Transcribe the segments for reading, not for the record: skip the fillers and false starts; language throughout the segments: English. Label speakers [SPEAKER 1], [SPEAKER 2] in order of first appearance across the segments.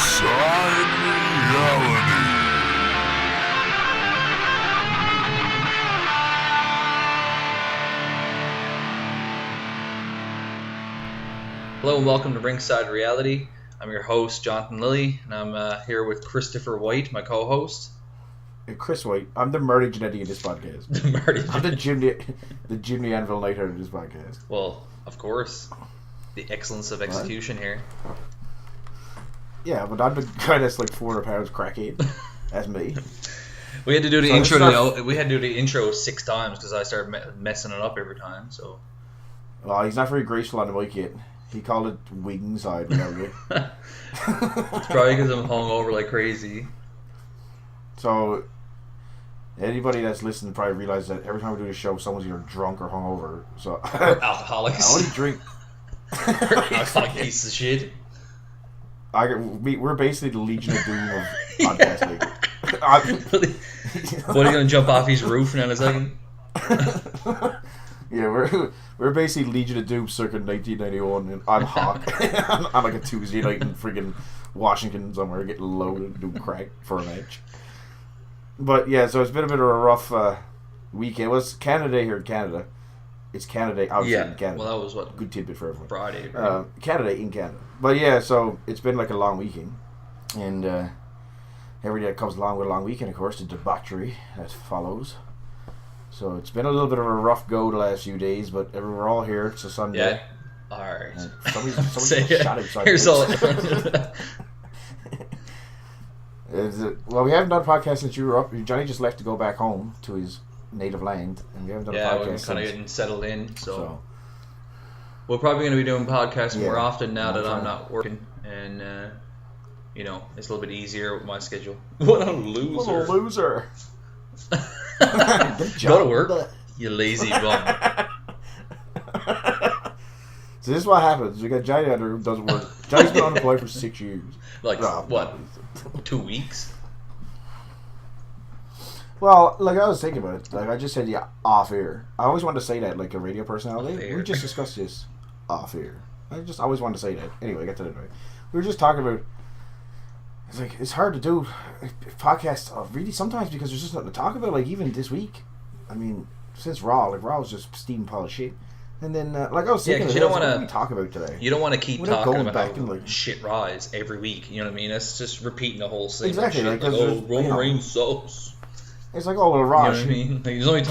[SPEAKER 1] Ringside Reality.
[SPEAKER 2] Hello and welcome to Ringside Reality. I'm your host, Jonathan Lilly, and I'm here with Christopher White, my co-host.
[SPEAKER 3] Chris White. I'm the Murray Genetti of this podcast. I'm the Jimmy Anvil Nightheart of this podcast.
[SPEAKER 2] Well, of course. The excellence of execution here.
[SPEAKER 3] Yeah, but I'm the guy that's like 400 pounds crackhead. That's me.
[SPEAKER 2] We had to do the intro. We had to do the intro 6 times because I started messing it up every time. So.
[SPEAKER 3] Well, he's not very graceful on the mic yet. He called it Ringside Reality.
[SPEAKER 2] It's probably because I'm hungover like crazy.
[SPEAKER 3] So, anybody that's listening probably realizes that every time we do the show, someone's either drunk or hungover. So,
[SPEAKER 2] or alcoholics.
[SPEAKER 3] I only drink.
[SPEAKER 2] Alcoholic piece of shit.
[SPEAKER 3] We're basically the Legion of Doom of podcasting.
[SPEAKER 2] What, are you going to jump off his roof now in a second?
[SPEAKER 3] Yeah, we're basically Legion of Doom circa 1991, and I'm Hawk on like a Tuesday night in friggin' Washington somewhere, getting loaded, doing crack for a match. But yeah, so it's been a bit of a rough weekend. It was Canada Day here in Canada. It's Canada Day outside in Canada.
[SPEAKER 2] Well, that was what?
[SPEAKER 3] Good tidbit for everyone.
[SPEAKER 2] Friday. Right?
[SPEAKER 3] Canada in Canada. But yeah, so it's been like a long weekend, and every day that comes along with a long weekend, of course, the debauchery that follows. So it's been a little bit of a rough go the last few days, but we're all here. It's a Sunday.
[SPEAKER 2] Yeah. All right.
[SPEAKER 3] Somebody's shot outside.
[SPEAKER 2] Here's all.
[SPEAKER 3] Well, we haven't done a podcast since you were up. Johnny just left to go back home to his native land, and we haven't done a podcast
[SPEAKER 2] we're
[SPEAKER 3] since.
[SPEAKER 2] kind of getting settled in, so we're probably going to be doing podcasts more often now that I'm not working, and it's a little bit easier with my schedule. What a loser!
[SPEAKER 3] What a loser!
[SPEAKER 2] Go to work, you lazy bum.
[SPEAKER 3] So this is what happens. We got Johnny out there who doesn't work. Johnny's been unemployed for 6 years.
[SPEAKER 2] What? 2 weeks?
[SPEAKER 3] Well, like I was thinking about it. Like I just said, off air. I always wanted to say that, like a radio personality. We just discussed this off air. I just always wanted to say that. Anyway, get to the point. We were just talking about. It's hard to do podcasts really sometimes because there's just nothing to talk about. Like even this week, I mean, since Raw was just steam pile of shit. And then, I was thinking,
[SPEAKER 2] you don't want
[SPEAKER 3] to talk about today.
[SPEAKER 2] You don't want to keep talking about
[SPEAKER 3] back
[SPEAKER 2] how
[SPEAKER 3] and,
[SPEAKER 2] shit Raw is every week. You know what I mean? That's just repeating the whole thing.
[SPEAKER 3] Exactly.
[SPEAKER 2] Roman Reigns sucks.
[SPEAKER 3] It's like, oh, well, Raw.
[SPEAKER 2] You know what I mean? Like, there's only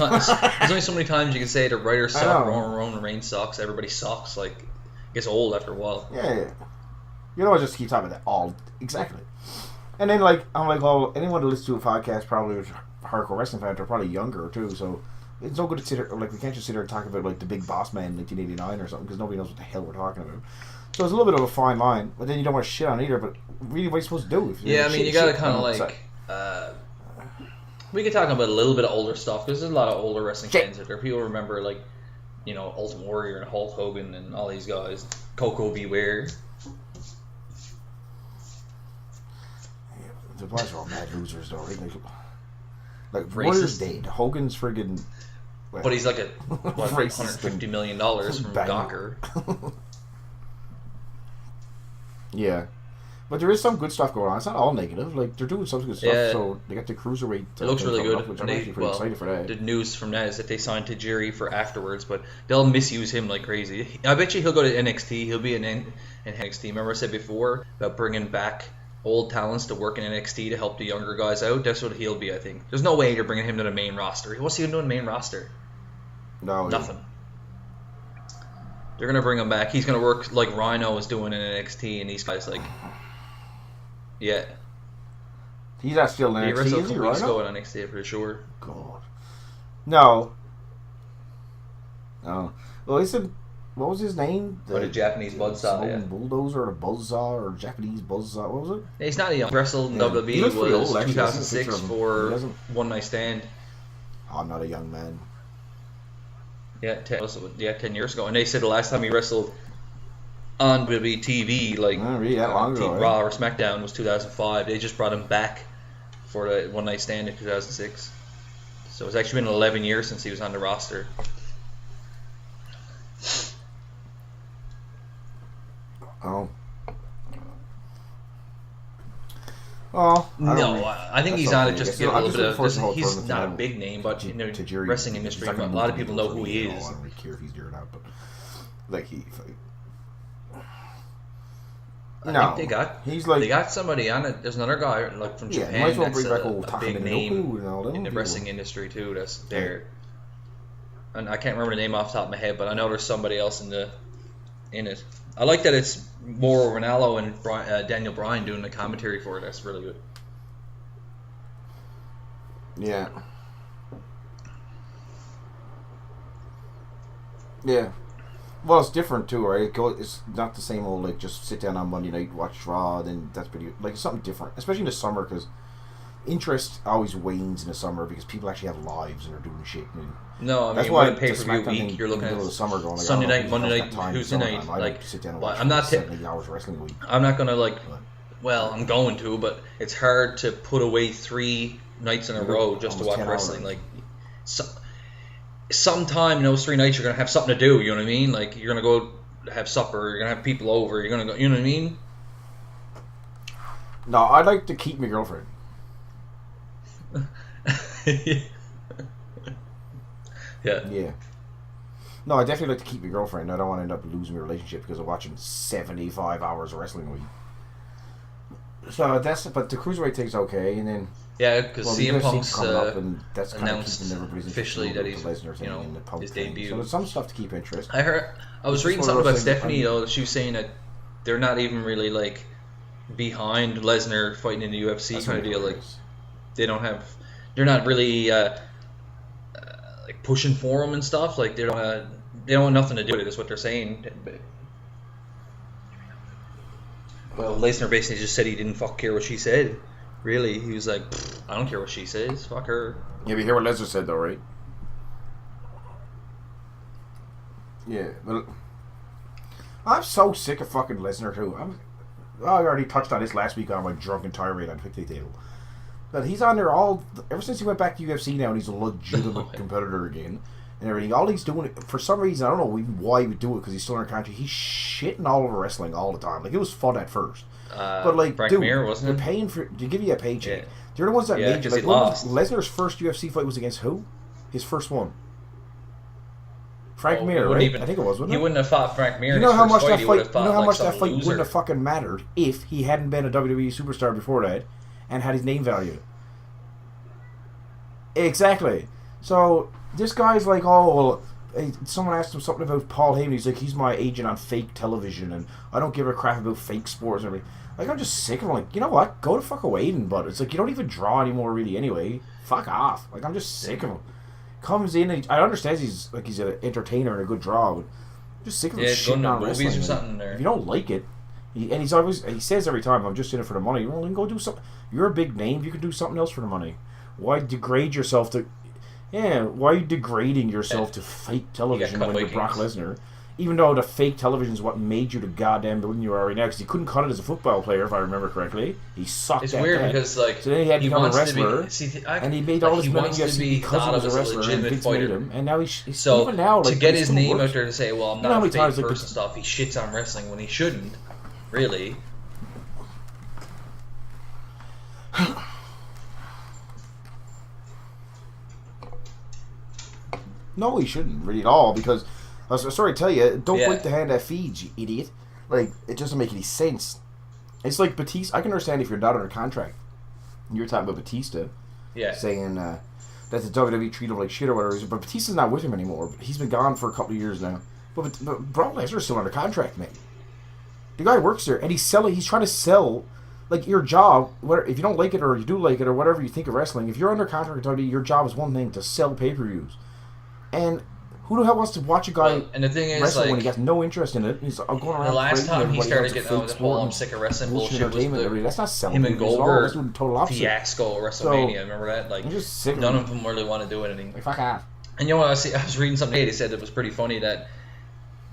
[SPEAKER 2] so many times you can say the writers suck, Roman Reigns sucks, everybody sucks. Like, it gets old after a while.
[SPEAKER 3] Yeah. You don't want to just keep talking about that all. Exactly. And then, I'm like, well, anyone that listens to a podcast probably was hardcore wrestling fans are probably younger, too, so it's no good to sit here, we can't just sit here and talk about, the Big Boss Man in 1989 or something, because nobody knows what the hell we're talking about. So it's a little bit of a fine line, but then you don't want to shit on either, but really what are you supposed to do?
[SPEAKER 2] Yeah, I mean, you gotta kind of, we could talk about a little bit of older stuff, because there's a lot of older wrestling fans out there. People remember, Ultimate Warrior and Hulk Hogan and all these guys. Coco Beware.
[SPEAKER 3] The boys are all mad losers, though, right? Warrior's dead. Hogan's friggin'...
[SPEAKER 2] Well, but he's like $150 million from Gawker.
[SPEAKER 3] Yeah. But there is some good stuff going on. It's not all negative. They're doing some good stuff, so they got the Cruiserweight.
[SPEAKER 2] It looks really good.
[SPEAKER 3] Which I'm actually pretty excited for that.
[SPEAKER 2] The news from that is that they signed Tajiri for afterwards, but they'll misuse him like crazy. I bet you he'll go to NXT. He'll be in NXT. Remember I said before about bringing back old talents to work in NXT to help the younger guys out? That's what he'll be, I think. There's no way you're bringing him to the main roster. What's he doing in the main roster?
[SPEAKER 3] No.
[SPEAKER 2] Nothing. They're going to bring him back. He's going to work like Rhino is doing in NXT, and these guys, yeah.
[SPEAKER 3] He's not still in NXT,
[SPEAKER 2] he wrestled a couple weeks
[SPEAKER 3] Rhino?
[SPEAKER 2] ago in NXT, for sure.
[SPEAKER 3] God. No. Oh. Well, he said... What was his name?
[SPEAKER 2] The Japanese Buzzsaw, yeah.
[SPEAKER 3] Bulldozer or Buzzsaw or Japanese Buzzsaw. What was it?
[SPEAKER 2] He's not a young. Wrestled in WWE was 2006 for One Night Stand.
[SPEAKER 3] I'm not a young man.
[SPEAKER 2] Yeah, 10 years ago. And they said the last time he wrestled on WWE TV,
[SPEAKER 3] really that long ago,
[SPEAKER 2] Raw or SmackDown, was 2005. They just brought him back for the One Night Stand in 2006. So it's actually been 11 years since he was on the roster.
[SPEAKER 3] Oh. Oh,
[SPEAKER 2] No, I think he's on it just to get a little bit of. He's
[SPEAKER 3] tournament,
[SPEAKER 2] not a big name, but in the
[SPEAKER 3] Tajiri,
[SPEAKER 2] wrestling industry,
[SPEAKER 3] he's not
[SPEAKER 2] a
[SPEAKER 3] gonna
[SPEAKER 2] lot
[SPEAKER 3] move
[SPEAKER 2] of
[SPEAKER 3] the
[SPEAKER 2] people
[SPEAKER 3] needle
[SPEAKER 2] know
[SPEAKER 3] for
[SPEAKER 2] who
[SPEAKER 3] me
[SPEAKER 2] he
[SPEAKER 3] at all.
[SPEAKER 2] is.
[SPEAKER 3] I don't really care if he's there or not, but like
[SPEAKER 2] I think they
[SPEAKER 3] he's
[SPEAKER 2] got somebody on it. There's another guy like from Japan
[SPEAKER 3] might as well
[SPEAKER 2] that's
[SPEAKER 3] bring back
[SPEAKER 2] a
[SPEAKER 3] old
[SPEAKER 2] big
[SPEAKER 3] Taka
[SPEAKER 2] name
[SPEAKER 3] Minoku and all them
[SPEAKER 2] in the
[SPEAKER 3] people.
[SPEAKER 2] wrestling industry too. That's there, and I can't remember the name off the top of my head, but I know there's somebody else in it. I like that it's more Ronaldo and Daniel Bryan doing the commentary for it. That's really good.
[SPEAKER 3] Yeah. Yeah. Well, it's different too, right? It's not the same old like just sit down on Monday night, watch Raw, then that's pretty like it's something different, especially in the summer because interest always wanes in the summer because people actually have lives and are doing shit.
[SPEAKER 2] No, I mean,
[SPEAKER 3] that's why
[SPEAKER 2] a pay-per-view week, you're looking at
[SPEAKER 3] summer going, like,
[SPEAKER 2] Sunday night, Monday night, Tuesday night. Like,
[SPEAKER 3] sit down and
[SPEAKER 2] but
[SPEAKER 3] watch
[SPEAKER 2] I'm not
[SPEAKER 3] 70 hours wrestling a week.
[SPEAKER 2] I'm not gonna like. Well, I'm going to, but it's hard to put away 3 nights in a row just to watch wrestling. Like, sometime in those 3 nights you're gonna have something to do. You know what I mean? Like, you're gonna go have supper. You're gonna have people over. You're gonna go. You know what I mean?
[SPEAKER 3] No, I'd like to keep my girlfriend. Yeah. No, I definitely like to keep my girlfriend. I don't want to end up losing my relationship because of watching 75 hours of wrestling a week. So but the cruiserweight thing's okay, and then
[SPEAKER 2] because CM Punk's
[SPEAKER 3] up, and that's kind of
[SPEAKER 2] announced
[SPEAKER 3] keeping everybody's
[SPEAKER 2] officially that he's
[SPEAKER 3] in the Punk
[SPEAKER 2] his
[SPEAKER 3] thing.
[SPEAKER 2] debut.
[SPEAKER 3] So there's some stuff to keep interest.
[SPEAKER 2] I was reading something about Stephanie though. She was saying that they're not even really like behind Lesnar fighting in the UFC
[SPEAKER 3] That's
[SPEAKER 2] kind of deal.
[SPEAKER 3] hilarious.
[SPEAKER 2] Like they're not really like pushing for him and stuff. Like they don't have nothing to do with it. Is what they're saying. Well, Lesnar basically just said he didn't care what she said. Really, he was like, I don't care what she says. Fuck her.
[SPEAKER 3] Yeah, but you hear what Lesnar said though, right? Yeah, but I'm so sick of fucking Lesnar too. I already touched on this last week on my drunken tirade on Picnic Table. But he's on there ever since he went back to UFC now, and he's a legitimate competitor again and everything. All he's doing, for some reason, I don't know even why he would do it because he's still in our country. He's shitting all over wrestling all the time. Like, it was fun at first. But like,
[SPEAKER 2] Frank
[SPEAKER 3] dude,
[SPEAKER 2] Mir, wasn't
[SPEAKER 3] they're paying to give you a paycheck.
[SPEAKER 2] Yeah.
[SPEAKER 3] They're the ones that made you. Like,
[SPEAKER 2] he lost.
[SPEAKER 3] Lesnar's first UFC fight was against who? His first one. Frank
[SPEAKER 2] Oh,
[SPEAKER 3] Mir, right? I think it was, wasn't it?
[SPEAKER 2] He wouldn't have fought Frank Mir.
[SPEAKER 3] You know how much that fight?
[SPEAKER 2] You know
[SPEAKER 3] how much that fight wouldn't have fucking mattered if he hadn't been a WWE superstar before that and had his name value. Exactly. So this guy's like, oh, well, someone asked him something about Paul Heyman. He's like, he's my agent on fake television, and I don't give a crap about fake sports and everything. Like, I'm just sick of him. Like, you know what? Go to fuck away, but it's like you don't even draw anymore, really. Anyway, fuck off. Like, I'm just sick of him. Comes in, and I understand he's an entertainer and a good draw, but I'm just sick of him shitting on wrestling.
[SPEAKER 2] Or something there.
[SPEAKER 3] If you don't like it, he says every time, I'm just in it for the money. Well, then go do something. You're a big name. You can do something else for the money. Why degrade yourself to? Yeah, why are you degrading yourself to fake television when you're Brock Lesnar? Even though the fake television is what made you the goddamn one you are right now. Because he couldn't cut it as a football player, if I remember correctly. He sucked.
[SPEAKER 2] It's weird because like
[SPEAKER 3] so then he had to become a wrestler,
[SPEAKER 2] and
[SPEAKER 3] he made all his money because he was a wrestler, and Vince made him. And now he's
[SPEAKER 2] so
[SPEAKER 3] even now, like,
[SPEAKER 2] to get his name out there to say, well, I'm not a fake person
[SPEAKER 3] like,
[SPEAKER 2] stuff. He shits on wrestling when he shouldn't, really.
[SPEAKER 3] No, he shouldn't really at all, because I was sorry to tell you, don't break the hand that feeds, you idiot. Like, it doesn't make any sense. It's like Batista. I can understand if you're not under contract. You were talking about Batista, saying that the WWE treat him like shit or whatever. But Batista's not with him anymore. He's been gone for a couple of years now. But Brock Lesnar's still under contract, man. The guy works there, and he's trying to sell. Like, your job, if you don't like it or you do like it or whatever you think of wrestling, if you're under contract with WWE, your job is one thing, to sell pay-per-views. And who the hell wants to watch a guy
[SPEAKER 2] and the thing is,
[SPEAKER 3] wrestle
[SPEAKER 2] like,
[SPEAKER 3] when he has no interest in it? He's going around.
[SPEAKER 2] The last time he started getting out of the whole "I'm sick of wrestling" bullshit was
[SPEAKER 3] that's not selling.
[SPEAKER 2] Him and Goldberg
[SPEAKER 3] that's the total opposite.
[SPEAKER 2] Fiasco at WrestleMania. Remember that? Like, none of them really want to do anything.
[SPEAKER 3] Like, fuck off.
[SPEAKER 2] And you know what? I was reading something today. They said it was pretty funny that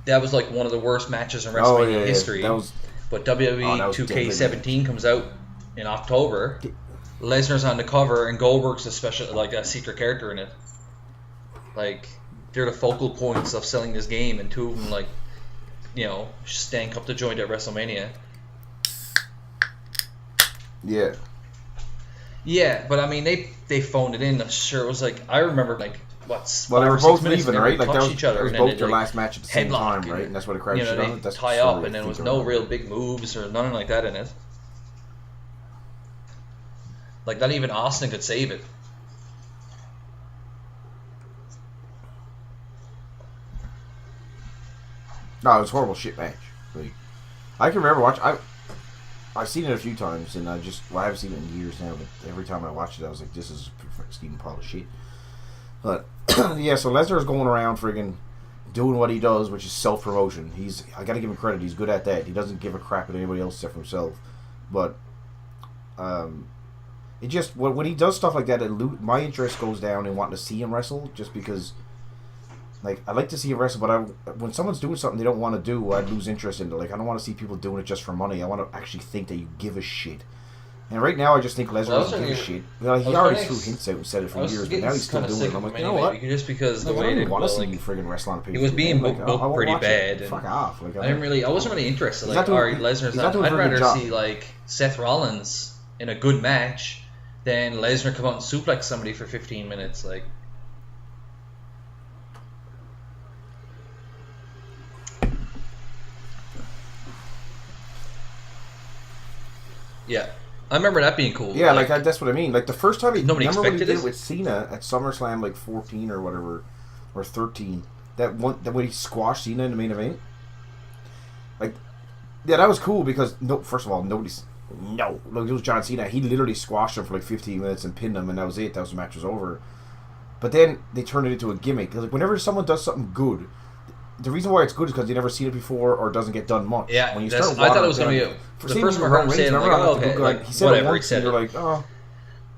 [SPEAKER 2] was like one of the worst matches in WrestleMania history. But WWE 2K17 comes out in October. Lesnar's on the cover, and Goldberg's a secret character in it. Like, they're the focal points of selling this game, and two of them, like, stank up the joint at WrestleMania.
[SPEAKER 3] Yeah.
[SPEAKER 2] Yeah, but I mean, they phoned it in. Sure, it was like I remember like what's
[SPEAKER 3] well, they were both leaving, right? Like that was,
[SPEAKER 2] each other,
[SPEAKER 3] that was
[SPEAKER 2] and
[SPEAKER 3] both
[SPEAKER 2] then
[SPEAKER 3] their
[SPEAKER 2] like,
[SPEAKER 3] last match at the same time, right? And that's what the crowd shit on it. That's
[SPEAKER 2] tie up, and then there was no real big moves or nothing like that in it. Like not even Austin could save it.
[SPEAKER 3] No, it was a horrible shit match. Like, I can remember watching. I've seen it a few times, and I haven't seen it in years now. But every time I watched it, I was like, "This is a steaming pile of shit." But yeah, so Lesnar's going around friggin' doing what he does, which is self promotion. I gotta give him credit. He's good at that. He doesn't give a crap at anybody else except for himself. But it just when he does stuff like that, my interest goes down in wanting to see him wrestle, just because. Like, I like to see him wrestle, but when someone's doing something they don't want to do, I lose interest in it. Like, I don't want to see people doing it just for money. I want to actually think that you give a shit. And right now, I just think Lesnar doesn't give a shit. Well, he already threw hints out and said it for years, but now he's still doing it. I'm like, you know what?
[SPEAKER 2] Just because the way
[SPEAKER 3] I
[SPEAKER 2] they
[SPEAKER 3] don't want to see you friggin' wrestle on a pay-per-view.
[SPEAKER 2] He was being booked pretty bad.
[SPEAKER 3] Fuck off. Like,
[SPEAKER 2] I wasn't really interested. Like, alright, Lesnar's not. I'd rather see like Seth Rollins in a good match than Lesnar come out and suplex somebody for 15 minutes. Like. Yeah, I remember that being cool.
[SPEAKER 3] Yeah, like that's what I mean. Like the first time
[SPEAKER 2] nobody
[SPEAKER 3] remember when he
[SPEAKER 2] expected
[SPEAKER 3] did it with Cena at SummerSlam, like 14 or whatever, or 13. That when he squashed Cena in the main event. Like, yeah, that was cool because first of all, it was John Cena. He literally squashed him for like 15 minutes and pinned him, and that was it. That was the match was over. But then they turned it into a gimmick. Like whenever someone does something good. The reason why it's good is because you never seen it before or doesn't get done much.
[SPEAKER 2] Yeah,
[SPEAKER 3] when you
[SPEAKER 2] I thought it was going to be the first one. Roman Reigns, like, oh, okay, like,
[SPEAKER 3] he said
[SPEAKER 2] whatever.
[SPEAKER 3] Once,
[SPEAKER 2] he said
[SPEAKER 3] you're like, oh.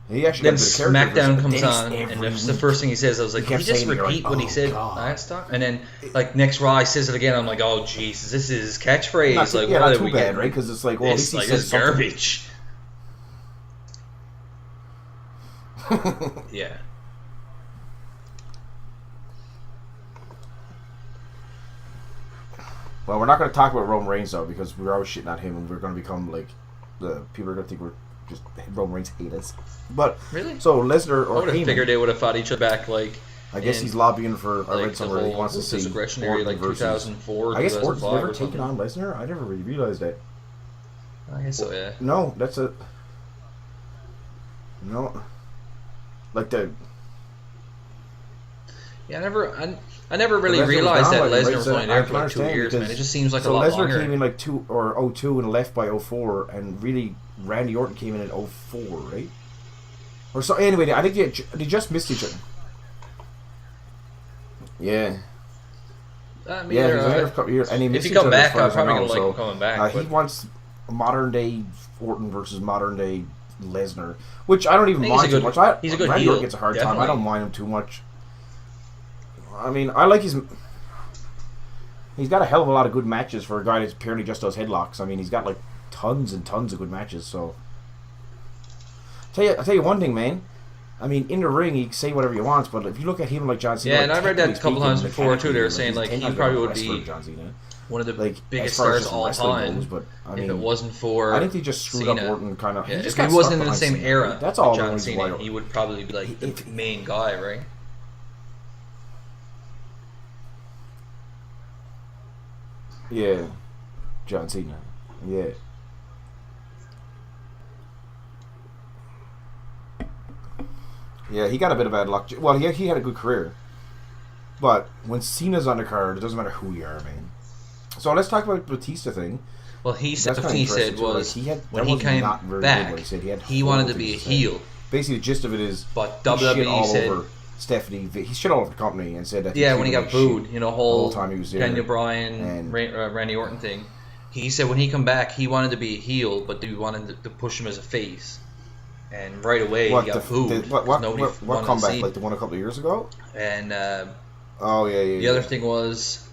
[SPEAKER 3] He actually
[SPEAKER 2] then SmackDown comes on, and the first thing he says, I was like, "Can you just repeat what he said last time?" And then, like next Raw, he says it again. I'm like, "Oh Jesus, this is his catchphrase."
[SPEAKER 3] Not too bad, right? Because it's like, well,
[SPEAKER 2] this is garbage. Yeah.
[SPEAKER 3] Well, we're not going to talk about Roman Reigns though, because we're always shitting at him, and we're going to become like the people are going to think we're just Roman Reigns hate us. But
[SPEAKER 2] really,
[SPEAKER 3] so Lesnar or
[SPEAKER 2] I would have
[SPEAKER 3] Heyman,
[SPEAKER 2] figured they would have fought each other back. Like,
[SPEAKER 3] I guess he's lobbying for. I read somewhere he wants to see
[SPEAKER 2] aggression area like 2004.
[SPEAKER 3] I guess Orton's never taken on Lesnar. I never really realized that.
[SPEAKER 2] I guess so. Yeah.
[SPEAKER 3] No, that's a. No. Like the.
[SPEAKER 2] Yeah, I never really realized that Lesnar was only there for like 2 years, man. It just seems like a lot longer.
[SPEAKER 3] So Lesnar came in like 02 and left by 04, and really Randy Orton came in 04, right? Or so. Anyway, I think they just missed each other. Yeah.
[SPEAKER 2] Yeah,
[SPEAKER 3] he's there for a couple years, and he
[SPEAKER 2] if
[SPEAKER 3] missed
[SPEAKER 2] he
[SPEAKER 3] each other.
[SPEAKER 2] Come back, I'm
[SPEAKER 3] I'm
[SPEAKER 2] probably gonna like him coming back.
[SPEAKER 3] He wants modern day Orton versus modern day Lesnar, which I don't even mind too much.
[SPEAKER 2] He's a good
[SPEAKER 3] Randy
[SPEAKER 2] heel.
[SPEAKER 3] Orton gets a hard
[SPEAKER 2] Definitely.
[SPEAKER 3] time. I don't mind him too much. I mean, I like his. He's got a hell of a lot of good matches for a guy that apparently just does headlocks. I mean, he's got like tons and tons of good matches. So, I'll tell you one thing, man. I mean, in the ring, he can say whatever he wants, but if you look at him like John Cena,
[SPEAKER 2] yeah, and I read that a couple times before too. They were saying like he probably would be one of the biggest stars of all time.
[SPEAKER 3] But I mean,
[SPEAKER 2] if it wasn't for
[SPEAKER 3] I think they just screwed
[SPEAKER 2] Cena.
[SPEAKER 3] up Orton kind of.
[SPEAKER 2] Yeah,
[SPEAKER 3] He just
[SPEAKER 2] if
[SPEAKER 3] got
[SPEAKER 2] he wasn't in
[SPEAKER 3] stuck
[SPEAKER 2] the same
[SPEAKER 3] behind
[SPEAKER 2] era,
[SPEAKER 3] Cena. That's all.
[SPEAKER 2] John Cena, he would probably be like the main guy, right?
[SPEAKER 3] Yeah, John Cena. Yeah. Yeah, he got a bit of bad luck. Well, he had a good career. But when Cena's on the card, it doesn't matter who you are, man. So let's talk about the Batista thing.
[SPEAKER 2] Well, he said what he said was when he came back, he wanted to be a heel.
[SPEAKER 3] Basically, the gist of it is,
[SPEAKER 2] but WWE said
[SPEAKER 3] over Stephanie. He shit all over the company and said that.
[SPEAKER 2] Yeah, when he got booed, whole
[SPEAKER 3] time he was there,
[SPEAKER 2] Daniel Bryan and Randy Orton thing. He said when he come back, he wanted to be a heel, but they wanted to push him as a face. And right away, he got booed.
[SPEAKER 3] What comeback? Like the one a couple of years ago?
[SPEAKER 2] And
[SPEAKER 3] oh yeah.
[SPEAKER 2] The other thing was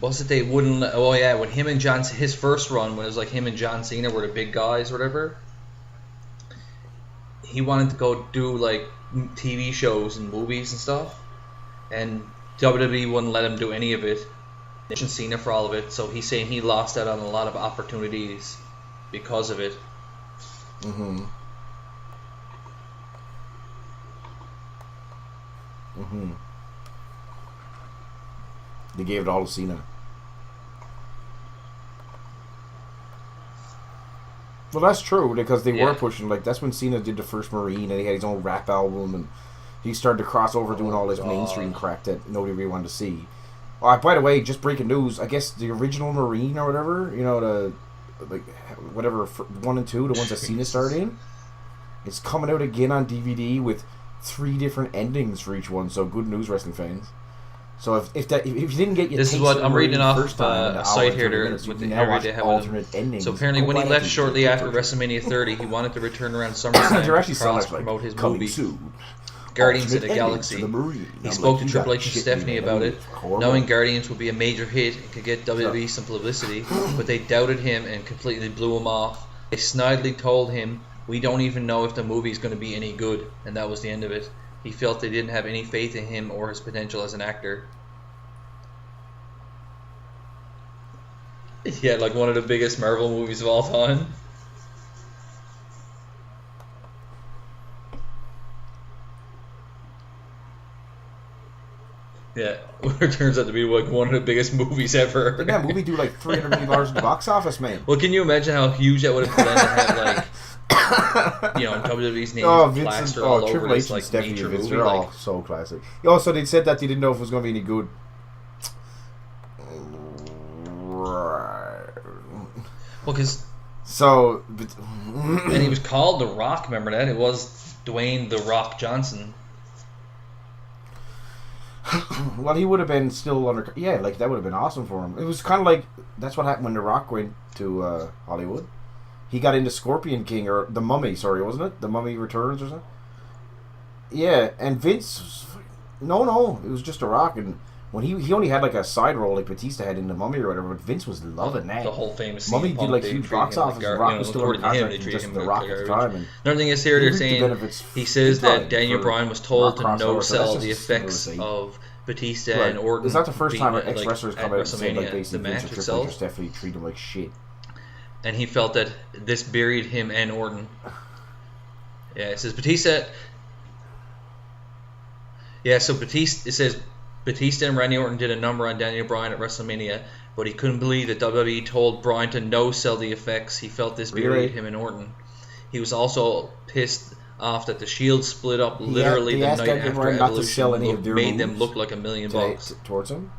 [SPEAKER 2] it they wouldn't? Oh yeah, when him and his first run, when it was like him and John Cena were the big guys, or whatever. He wanted to go do like TV shows and movies and stuff, and WWE wouldn't let him do any of it. And Cena for all of it, so he's saying he lost out on a lot of opportunities because of it.
[SPEAKER 3] Mm-hmm. They gave it all to Cena. Well, that's true, because they were pushing, like, that's when Cena did the first Marine, and he had his own rap album, and he started to cross over doing all this mainstream crap that nobody really wanted to see. By the way, just breaking news, I guess the original Marine or whatever, you know, whatever, 1 and 2, the ones that Cena starred in, it's coming out again on DVD with 3 different endings for each one, so good news, wrestling fans. So if you didn't get your
[SPEAKER 2] this is what I'm reading off a site here
[SPEAKER 3] with the every day alternate endings.
[SPEAKER 2] So apparently, when he left shortly after WrestleMania 30, he wanted to return around SummerSlam to promote his movie Guardians of the Galaxy. He spoke to Triple H and Stephanie about it, knowing Guardians would be a major hit and could get WWE some publicity, but they doubted him and completely blew him off. They snidely told him, "We don't even know if the movie is going to be any good," and that was the end of it. He felt they didn't have any faith in him or his potential as an actor. Yeah, like one of the biggest Marvel movies of all time. Yeah, it turns out to be like one of the biggest movies ever.
[SPEAKER 3] Didn't that movie do like $300 million in the box office, man?
[SPEAKER 2] Well, can you imagine how huge that would have been to have like, you know, WWE's name plastered all over
[SPEAKER 3] Triple
[SPEAKER 2] this
[SPEAKER 3] H
[SPEAKER 2] like
[SPEAKER 3] and Stephanie
[SPEAKER 2] major
[SPEAKER 3] Vince,
[SPEAKER 2] movie?
[SPEAKER 3] they're all
[SPEAKER 2] Like,
[SPEAKER 3] so classic. Also, they said that they didn't know if it was going to be any good.
[SPEAKER 2] well, because
[SPEAKER 3] and
[SPEAKER 2] he was called The Rock. Remember that? It was Dwayne The Rock Johnson.
[SPEAKER 3] Well, he would have been still under. Yeah, like that would have been awesome for him. It was kind of like that's what happened when The Rock went to Hollywood. He got into Scorpion King or The Mummy. Sorry, wasn't it? The Mummy Returns or something. Yeah, and Vince. No, it was just The Rock, and when he only had like a side role like Batista had in The Mummy or whatever, but Vince was loving that.
[SPEAKER 2] The whole famous
[SPEAKER 3] Mummy did like huge box office. The Rock was still under contract and just The Rock at the time. And
[SPEAKER 2] another thing is here they're saying he says that Daniel Bryan was told to no sell the effects of Batista and Orton.
[SPEAKER 3] It's not the first time an ex-wrestlers come out and say like
[SPEAKER 2] the
[SPEAKER 3] basically
[SPEAKER 2] match
[SPEAKER 3] Vince or Triple H
[SPEAKER 2] itself.
[SPEAKER 3] or Stephanie treat him like shit.
[SPEAKER 2] And he felt that this buried him and Orton. Yeah, it says Batista. Yeah, so Batista. It says Batista and Randy Orton did a number on Daniel Bryan at WrestleMania, but he couldn't believe that WWE told Bryan to no sell the effects. He felt this buried him and Orton. He was also pissed off that the Shield split up literally the night after Evolution made them look like $1 million
[SPEAKER 3] towards him.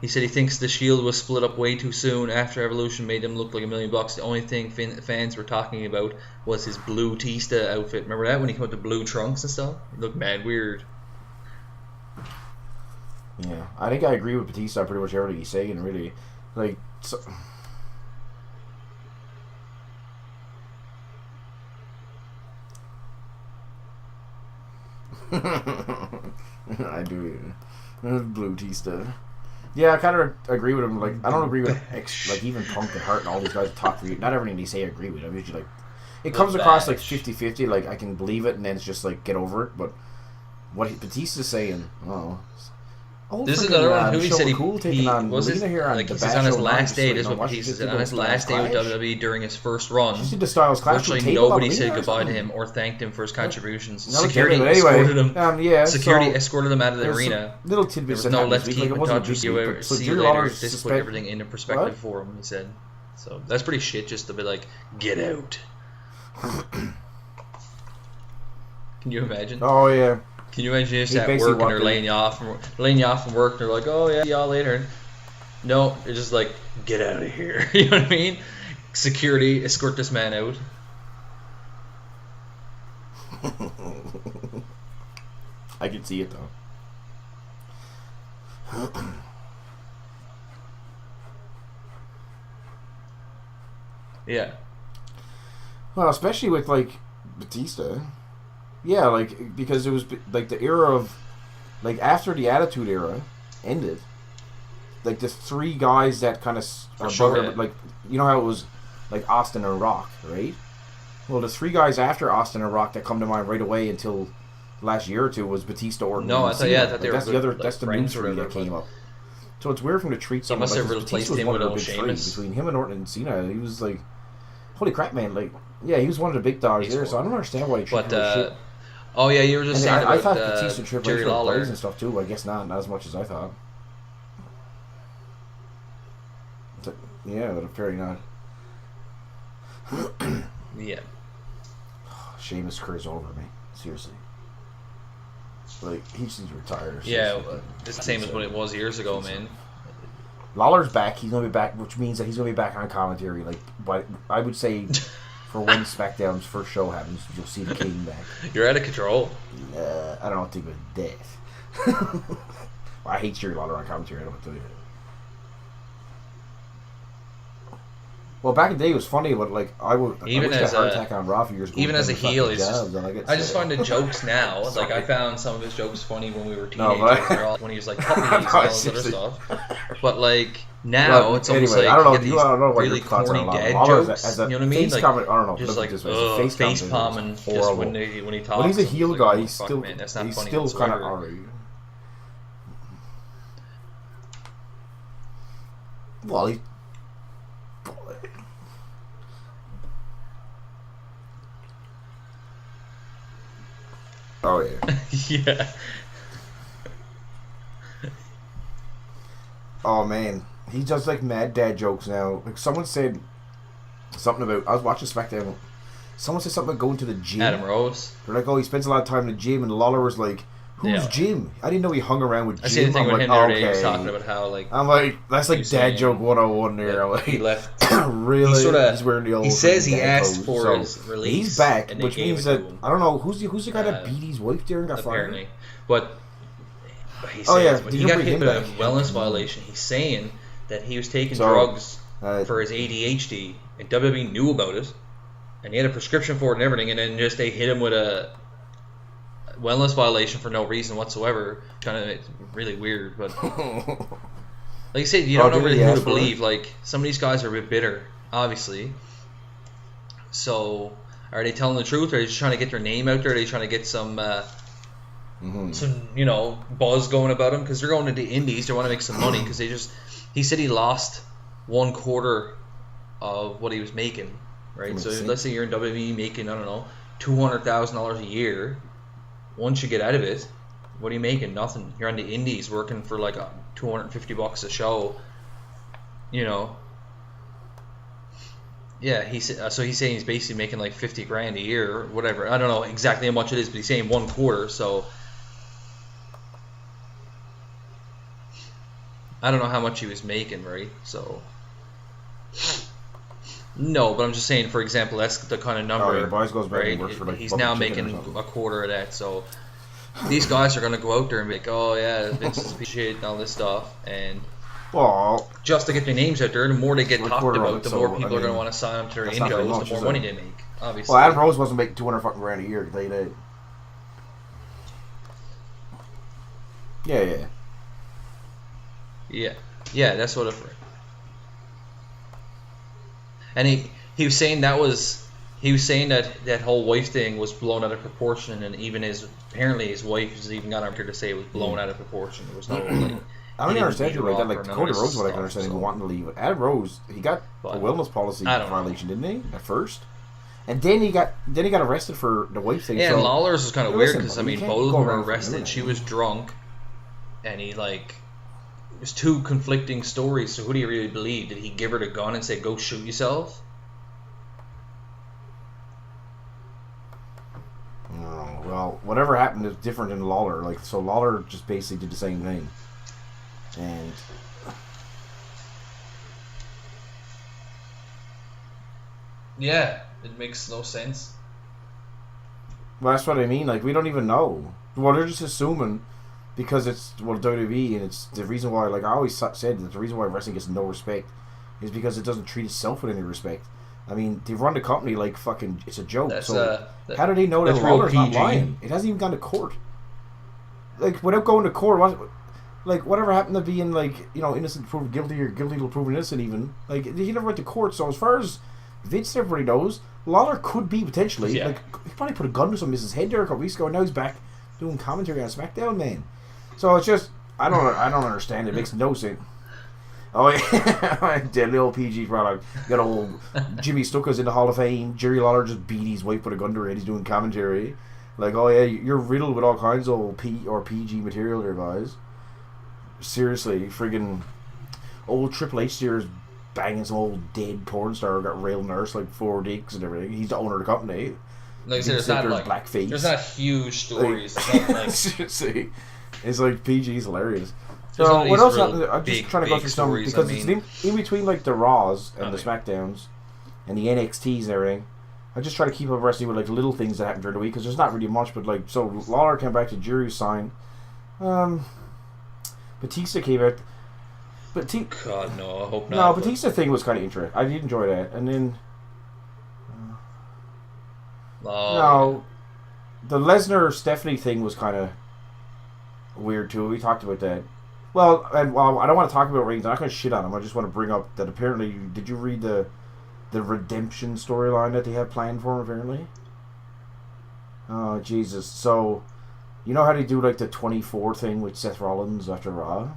[SPEAKER 2] He said he thinks the Shield was split up way too soon after Evolution made them look like $1 million. The only thing fans were talking about was his blue Tista outfit. Remember that when he came with the blue trunks and stuff? He looked mad weird.
[SPEAKER 3] Yeah, I think I agree with Batista on pretty much everything he's saying. Really, like. So I do. Blue Tista. Yeah, I kind of agree with him. Like, I don't agree with like even Punk and Hart and all these guys that talk for you. Not everything they say I agree with. I'm usually like, it comes across like 50-50. Like I can believe it, and then it's just like get over it. But what Batista's saying,
[SPEAKER 2] this is another one who he said he
[SPEAKER 3] was
[SPEAKER 2] his, like he says on his last day. This is what Batista said on his last day with WWE during his first run. Virtually nobody said goodbye to him or thanked him for his contributions. Security escorted him. Escorted him out of the arena.
[SPEAKER 3] Little tidbits.
[SPEAKER 2] There was no left keep in touch. See you later. This put everything into perspective for him. He said. So that's pretty shit. Just to be like, get out. Can you imagine?
[SPEAKER 3] Oh yeah.
[SPEAKER 2] Can you imagine just at work and they're laying you off from work and they're like, oh yeah, see y'all later. No, they're just like, get out of here. You know what I mean? Security, escort this man out.
[SPEAKER 3] I can see it though.
[SPEAKER 2] Yeah.
[SPEAKER 3] Well, especially with like Batista. Yeah, like because it was like the era of like after the Attitude Era ended, like the 3 guys that kind of like you know how it was like Austin and Rock, right? Well, the 3 guys after Austin and Rock that come to mind right away until last year or two was Batista, Orton.
[SPEAKER 2] No, I thought they were
[SPEAKER 3] that's the other. That's the new 3 that came up. So it's weird for him to treat someone like
[SPEAKER 2] replaced him with
[SPEAKER 3] Sheamus between him and Orton and Cena. He was like, holy crap, man! Like Yeah, he was one of the big dogs
[SPEAKER 2] He's
[SPEAKER 3] there, so I don't understand why he treated him like shit.
[SPEAKER 2] Oh yeah, you were just saying
[SPEAKER 3] I
[SPEAKER 2] about
[SPEAKER 3] thought Batista and Triple H
[SPEAKER 2] Jerry
[SPEAKER 3] were
[SPEAKER 2] Lawler
[SPEAKER 3] buddies and stuff too, but I guess not as much as I thought. Yeah, but apparently not.
[SPEAKER 2] Yeah.
[SPEAKER 3] Sheamus' career's over, man. Seriously. Like, he just needs to retire.
[SPEAKER 2] Yeah, it's the same as what it was years ago, man.
[SPEAKER 3] Lawler's back. He's going to be back, which means that he's going to be back on commentary. Like, but I would say for when SmackDown's first show happens, you'll see the King back.
[SPEAKER 2] You're out of control.
[SPEAKER 3] I don't think of death. I hate Jerry Lawler on commentary. I don't know what to tell you. Well, back in the day, it was funny, but like I wish a heart attack on Raw a few years ago.
[SPEAKER 2] Even as a heel, I just find the jokes now. Like I found some of his jokes funny when we were teenagers, when he was like puppies and all this other stuff. But like now, it's almost like
[SPEAKER 3] I don't know.
[SPEAKER 2] these
[SPEAKER 3] I don't know
[SPEAKER 2] really corny dad jokes. You know what I mean? Like
[SPEAKER 3] I don't know.
[SPEAKER 2] Just like face palm and just when he talks.
[SPEAKER 3] When he's a heel guy, he's still
[SPEAKER 2] kind
[SPEAKER 3] of alright. Well, he. Oh yeah.
[SPEAKER 2] Yeah.
[SPEAKER 3] Oh man, he does like mad dad jokes now. Like someone said something about. I was watching SmackDown. Someone said something about going to the gym.
[SPEAKER 2] Adam Rose.
[SPEAKER 3] They're like, oh, he spends a lot of time in the gym, and Lawler was like, "Who's Jim? I didn't know he hung around with Jim."
[SPEAKER 2] I see the thing with him the other day. He was talking about how like.
[SPEAKER 3] I'm like, that's like dad joke 101 there. I'm like,
[SPEAKER 2] he left.
[SPEAKER 3] Really? He's wearing the old.
[SPEAKER 2] He says he asked for his release.
[SPEAKER 3] He's back, which means that I don't know who's the guy that beat his wife there and got
[SPEAKER 2] apparently.
[SPEAKER 3] Fired.
[SPEAKER 2] But he says when he got hit with a wellness violation, he's saying that he was taking drugs for his ADHD, and WWE knew about it, and he had a prescription for it and everything, and then just they hit him with a wellness violation for no reason whatsoever. Kind of really weird, but like you said, you don't know really who to believe. Like some of these guys are a bit bitter, obviously. So are they telling the truth, or are they just trying to get their name out there? Are they trying to get some buzz going about them? Because they're going to the indies, they want to make some money. Because he said he lost 1/4 of what he was making, right? So let's say you're in WWE making, I don't know, $200,000 a year. Once you get out of it, what are you making? Nothing. You're on the indies working for like $250 a show. You know. Yeah, so he's saying he's basically making like $50,000 a year or whatever. I don't know exactly how much it is, but he's saying 1/4. So I don't know how much he was making, right? So no, but I'm just saying, for example, that's the kind of number.
[SPEAKER 3] Oh, yeah, Boys goes back
[SPEAKER 2] right?
[SPEAKER 3] And works for like
[SPEAKER 2] he's now making 1/4 of that. So these guys are going to go out there and be like, oh yeah, Vince is a piece of shit and all this stuff, and just to get their names out there, the more they get talked about, the more people are going to want to sign up to their intros, the more money they make. Obviously.
[SPEAKER 3] Well, Adam Rose wasn't making $200,000 a year. They did.
[SPEAKER 2] Yeah, that's what. And he was saying that whole wife thing was blown out of proportion, and even apparently his wife has even got up here to say it was blown out of proportion. There was no like.
[SPEAKER 3] I don't understand you like that. Like Cody Rhodes, what I can understand him wanting to leave. Adam Rose, he got a wellness policy violation, didn't he? At first, and then he got arrested for the wife thing.
[SPEAKER 2] Yeah, and Lawler's was kind of weird because I mean both of them were arrested. She was drunk, and he like. It was two conflicting stories. So who do you really believe? Did he give her the gun and say, "Go shoot yourself"?
[SPEAKER 3] No. Well, whatever happened is different in Lawler. Like, so Lawler just basically did the same thing, and
[SPEAKER 2] yeah, it makes no sense.
[SPEAKER 3] Well, that's what I mean. Like, we don't even know. Well, they're just assuming. Because it's WWE, and it's the reason why, like I always said, that the reason why wrestling gets no respect is because it doesn't treat itself with any respect. I mean, they run the company like fucking it's a joke. How do they know that Lawler's not lying? It hasn't even gone to court. Like without going to court, whatever happened to being like innocent proven guilty or guilty till proven innocent even he never went to court. So as far as Vince and everybody knows, Lawler could be potentially he probably put a gun to some missus head there a couple weeks ago, and now he's back doing commentary on SmackDown, man. So it's just I don't understand. It makes no sense. Oh yeah, deadly old PG product. You got old Jimmy Stucker's in the Hall of Fame. Jerry Lawler just beat his wife with a gun to it. He's doing commentary. Like, oh yeah, you're riddled with all kinds of old PG material there, guys. Seriously, friggin' old Triple H steers banging some old dead porn star who got real nurse like 4 dicks and everything. He's the owner of the company.
[SPEAKER 2] Like I said, it's not like
[SPEAKER 3] blackface.
[SPEAKER 2] There's not huge stories. It's not like
[SPEAKER 3] seriously, it's like PG's hilarious.
[SPEAKER 2] There's
[SPEAKER 3] So what else?
[SPEAKER 2] really
[SPEAKER 3] I'm just trying to go through some because it's in between like the Raws and the SmackDowns and the NXTs and everything. I just try to keep abreast with like little things that happen during the week because there's not really much. But like, so Lawler came back to jury sign. Batista came out.
[SPEAKER 2] God no, I hope not.
[SPEAKER 3] No, Batista thing was kind of interesting. I did enjoy that, and then no, the Lesnar Stephanie thing was kind of weird too. We talked about that. Well, I don't want to talk about Reigns. I'm not going to shit on him. I just want to bring up that apparently, did you read the redemption storyline that they have planned for him? Apparently. Oh Jesus! So, you know how they do like the 24 thing with Seth Rollins after Raw?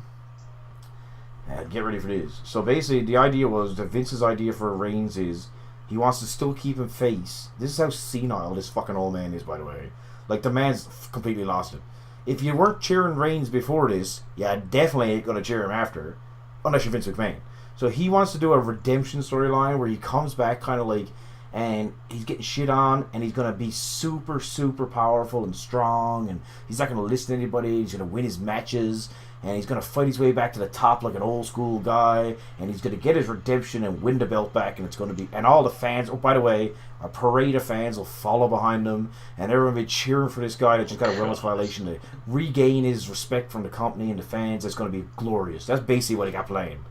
[SPEAKER 3] Get ready for this. So basically, the idea was that Vince's idea for Reigns is he wants to still keep him face. This is how senile this fucking old man is, by the way. Like, the man's completely lost it. If you weren't cheering Reigns before this, yeah, definitely ain't gonna cheer him after, unless you're Vince McMahon. So he wants to do a redemption storyline where he comes back kind of like, and he's getting shit on, and he's gonna be super, super powerful and strong, and he's not gonna listen to anybody. He's gonna win his matches, and he's gonna fight his way back to the top like an old school guy, and he's gonna get his redemption and win the belt back, and it's gonna be, and all the fans. Oh, by the way, a parade of fans will follow behind him, and everyone will be cheering for this guy that just got a wellness violation to regain his respect from the company and the fans. It's gonna be glorious. That's basically what he got playing.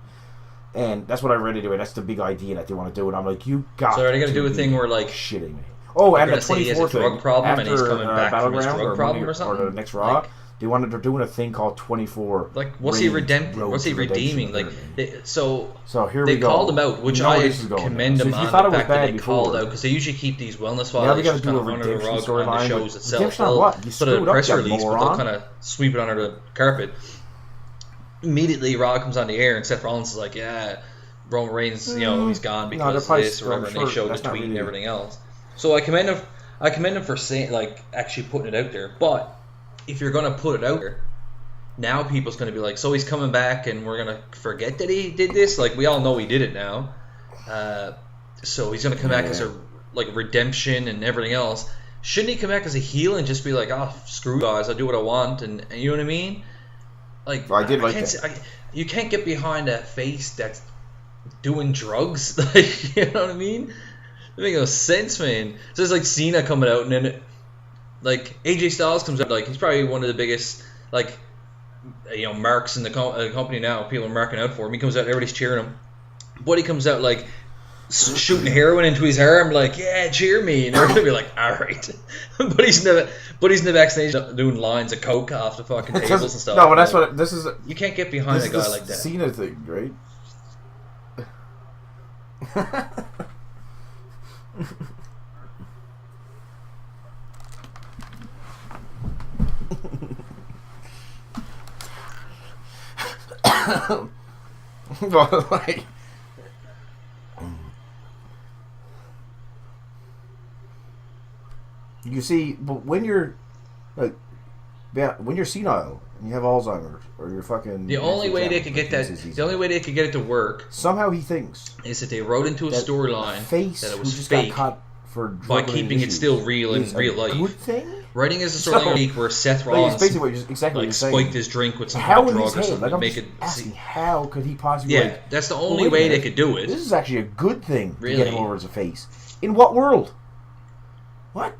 [SPEAKER 3] And that's what I read into it. That's the big idea that they want to do. And I'm like, you got.
[SPEAKER 2] So are they going to do a thing where like
[SPEAKER 3] shitting me? Oh, and the 24th
[SPEAKER 2] drug problem
[SPEAKER 3] after
[SPEAKER 2] and he's coming back from his drug problem or something,
[SPEAKER 3] or the next Raw. Like, they're doing a thing called 24.
[SPEAKER 2] Like, what's he redeeming? What's he redeeming? Like, so
[SPEAKER 3] here we go.
[SPEAKER 2] They called him out, which I commend them on the fact that they called out, because they usually keep these wellness violations kind of under the rug on the shows itself. They'll put a press release, but they'll kind of sweep it under the carpet. Immediately, Raw comes on the air, and Seth Rollins is like, "Yeah, Roman Reigns, he's gone because of this or whatever," and they showed the tweet and everything else. So I commend him for saying, like, actually putting it out there. But if you're gonna put it out there, now people's gonna be like, so he's coming back, and we're gonna forget that he did this. Like, we all know he did it now. So he's gonna come back as a redemption and everything else. Shouldn't he come back as a heel and just be like, "Oh, screw you guys, I do what I want," and you know what I mean? Like, you can't get behind a face that's doing drugs. Like, you know what I mean? It makes no sense, man. So it's like Cena coming out, and then like AJ Styles comes out, like he's probably one of the biggest marks in the company now. People are marking out for him. He comes out, everybody's cheering him, but he comes out like shooting heroin into his arm, like, "Yeah, cheer me," and they're gonna be like, "All right," but he's in the backstage doing lines of coke off the fucking tables and stuff.
[SPEAKER 3] No, but that's what this is.
[SPEAKER 2] You can't get behind a guy like that.
[SPEAKER 3] Cena thing, right? Well, like, you see, but when you're like, when you're senile and you have Alzheimer's or you're fucking,
[SPEAKER 2] the only way they could get it to work
[SPEAKER 3] somehow he thinks
[SPEAKER 2] is that they wrote into a storyline that it was fake by keeping it still real in real life.
[SPEAKER 3] Good thing.
[SPEAKER 2] Writing is a storyline where Seth Rollins spiked his drink with some drug or something.
[SPEAKER 3] Like, make it asking, how could he possibly?
[SPEAKER 2] Yeah, that's the only way they could do it.
[SPEAKER 3] This is actually a good thing to get him over as a face. In what world? What?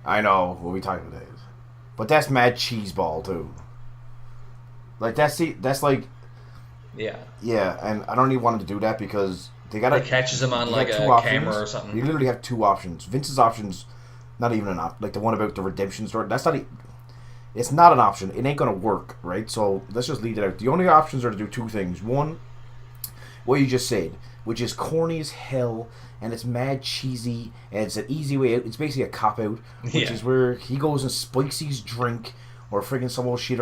[SPEAKER 3] I know what we talking about, but that's mad cheeseball too. Like that's like, yeah, and I don't even want him to do that because it
[SPEAKER 2] catches him on like a camera or something.
[SPEAKER 3] You literally have two options. Vince's options, not even like the one about the redemption story. That's not. It's not an option. It ain't gonna work, right? So let's just leave it out. The only options are to do two things. One, what you just said, which is corny as hell, and it's mad cheesy, and it's an easy way out. It's basically a cop-out, which is where he goes and spikes his drink, or friggin' some old shit,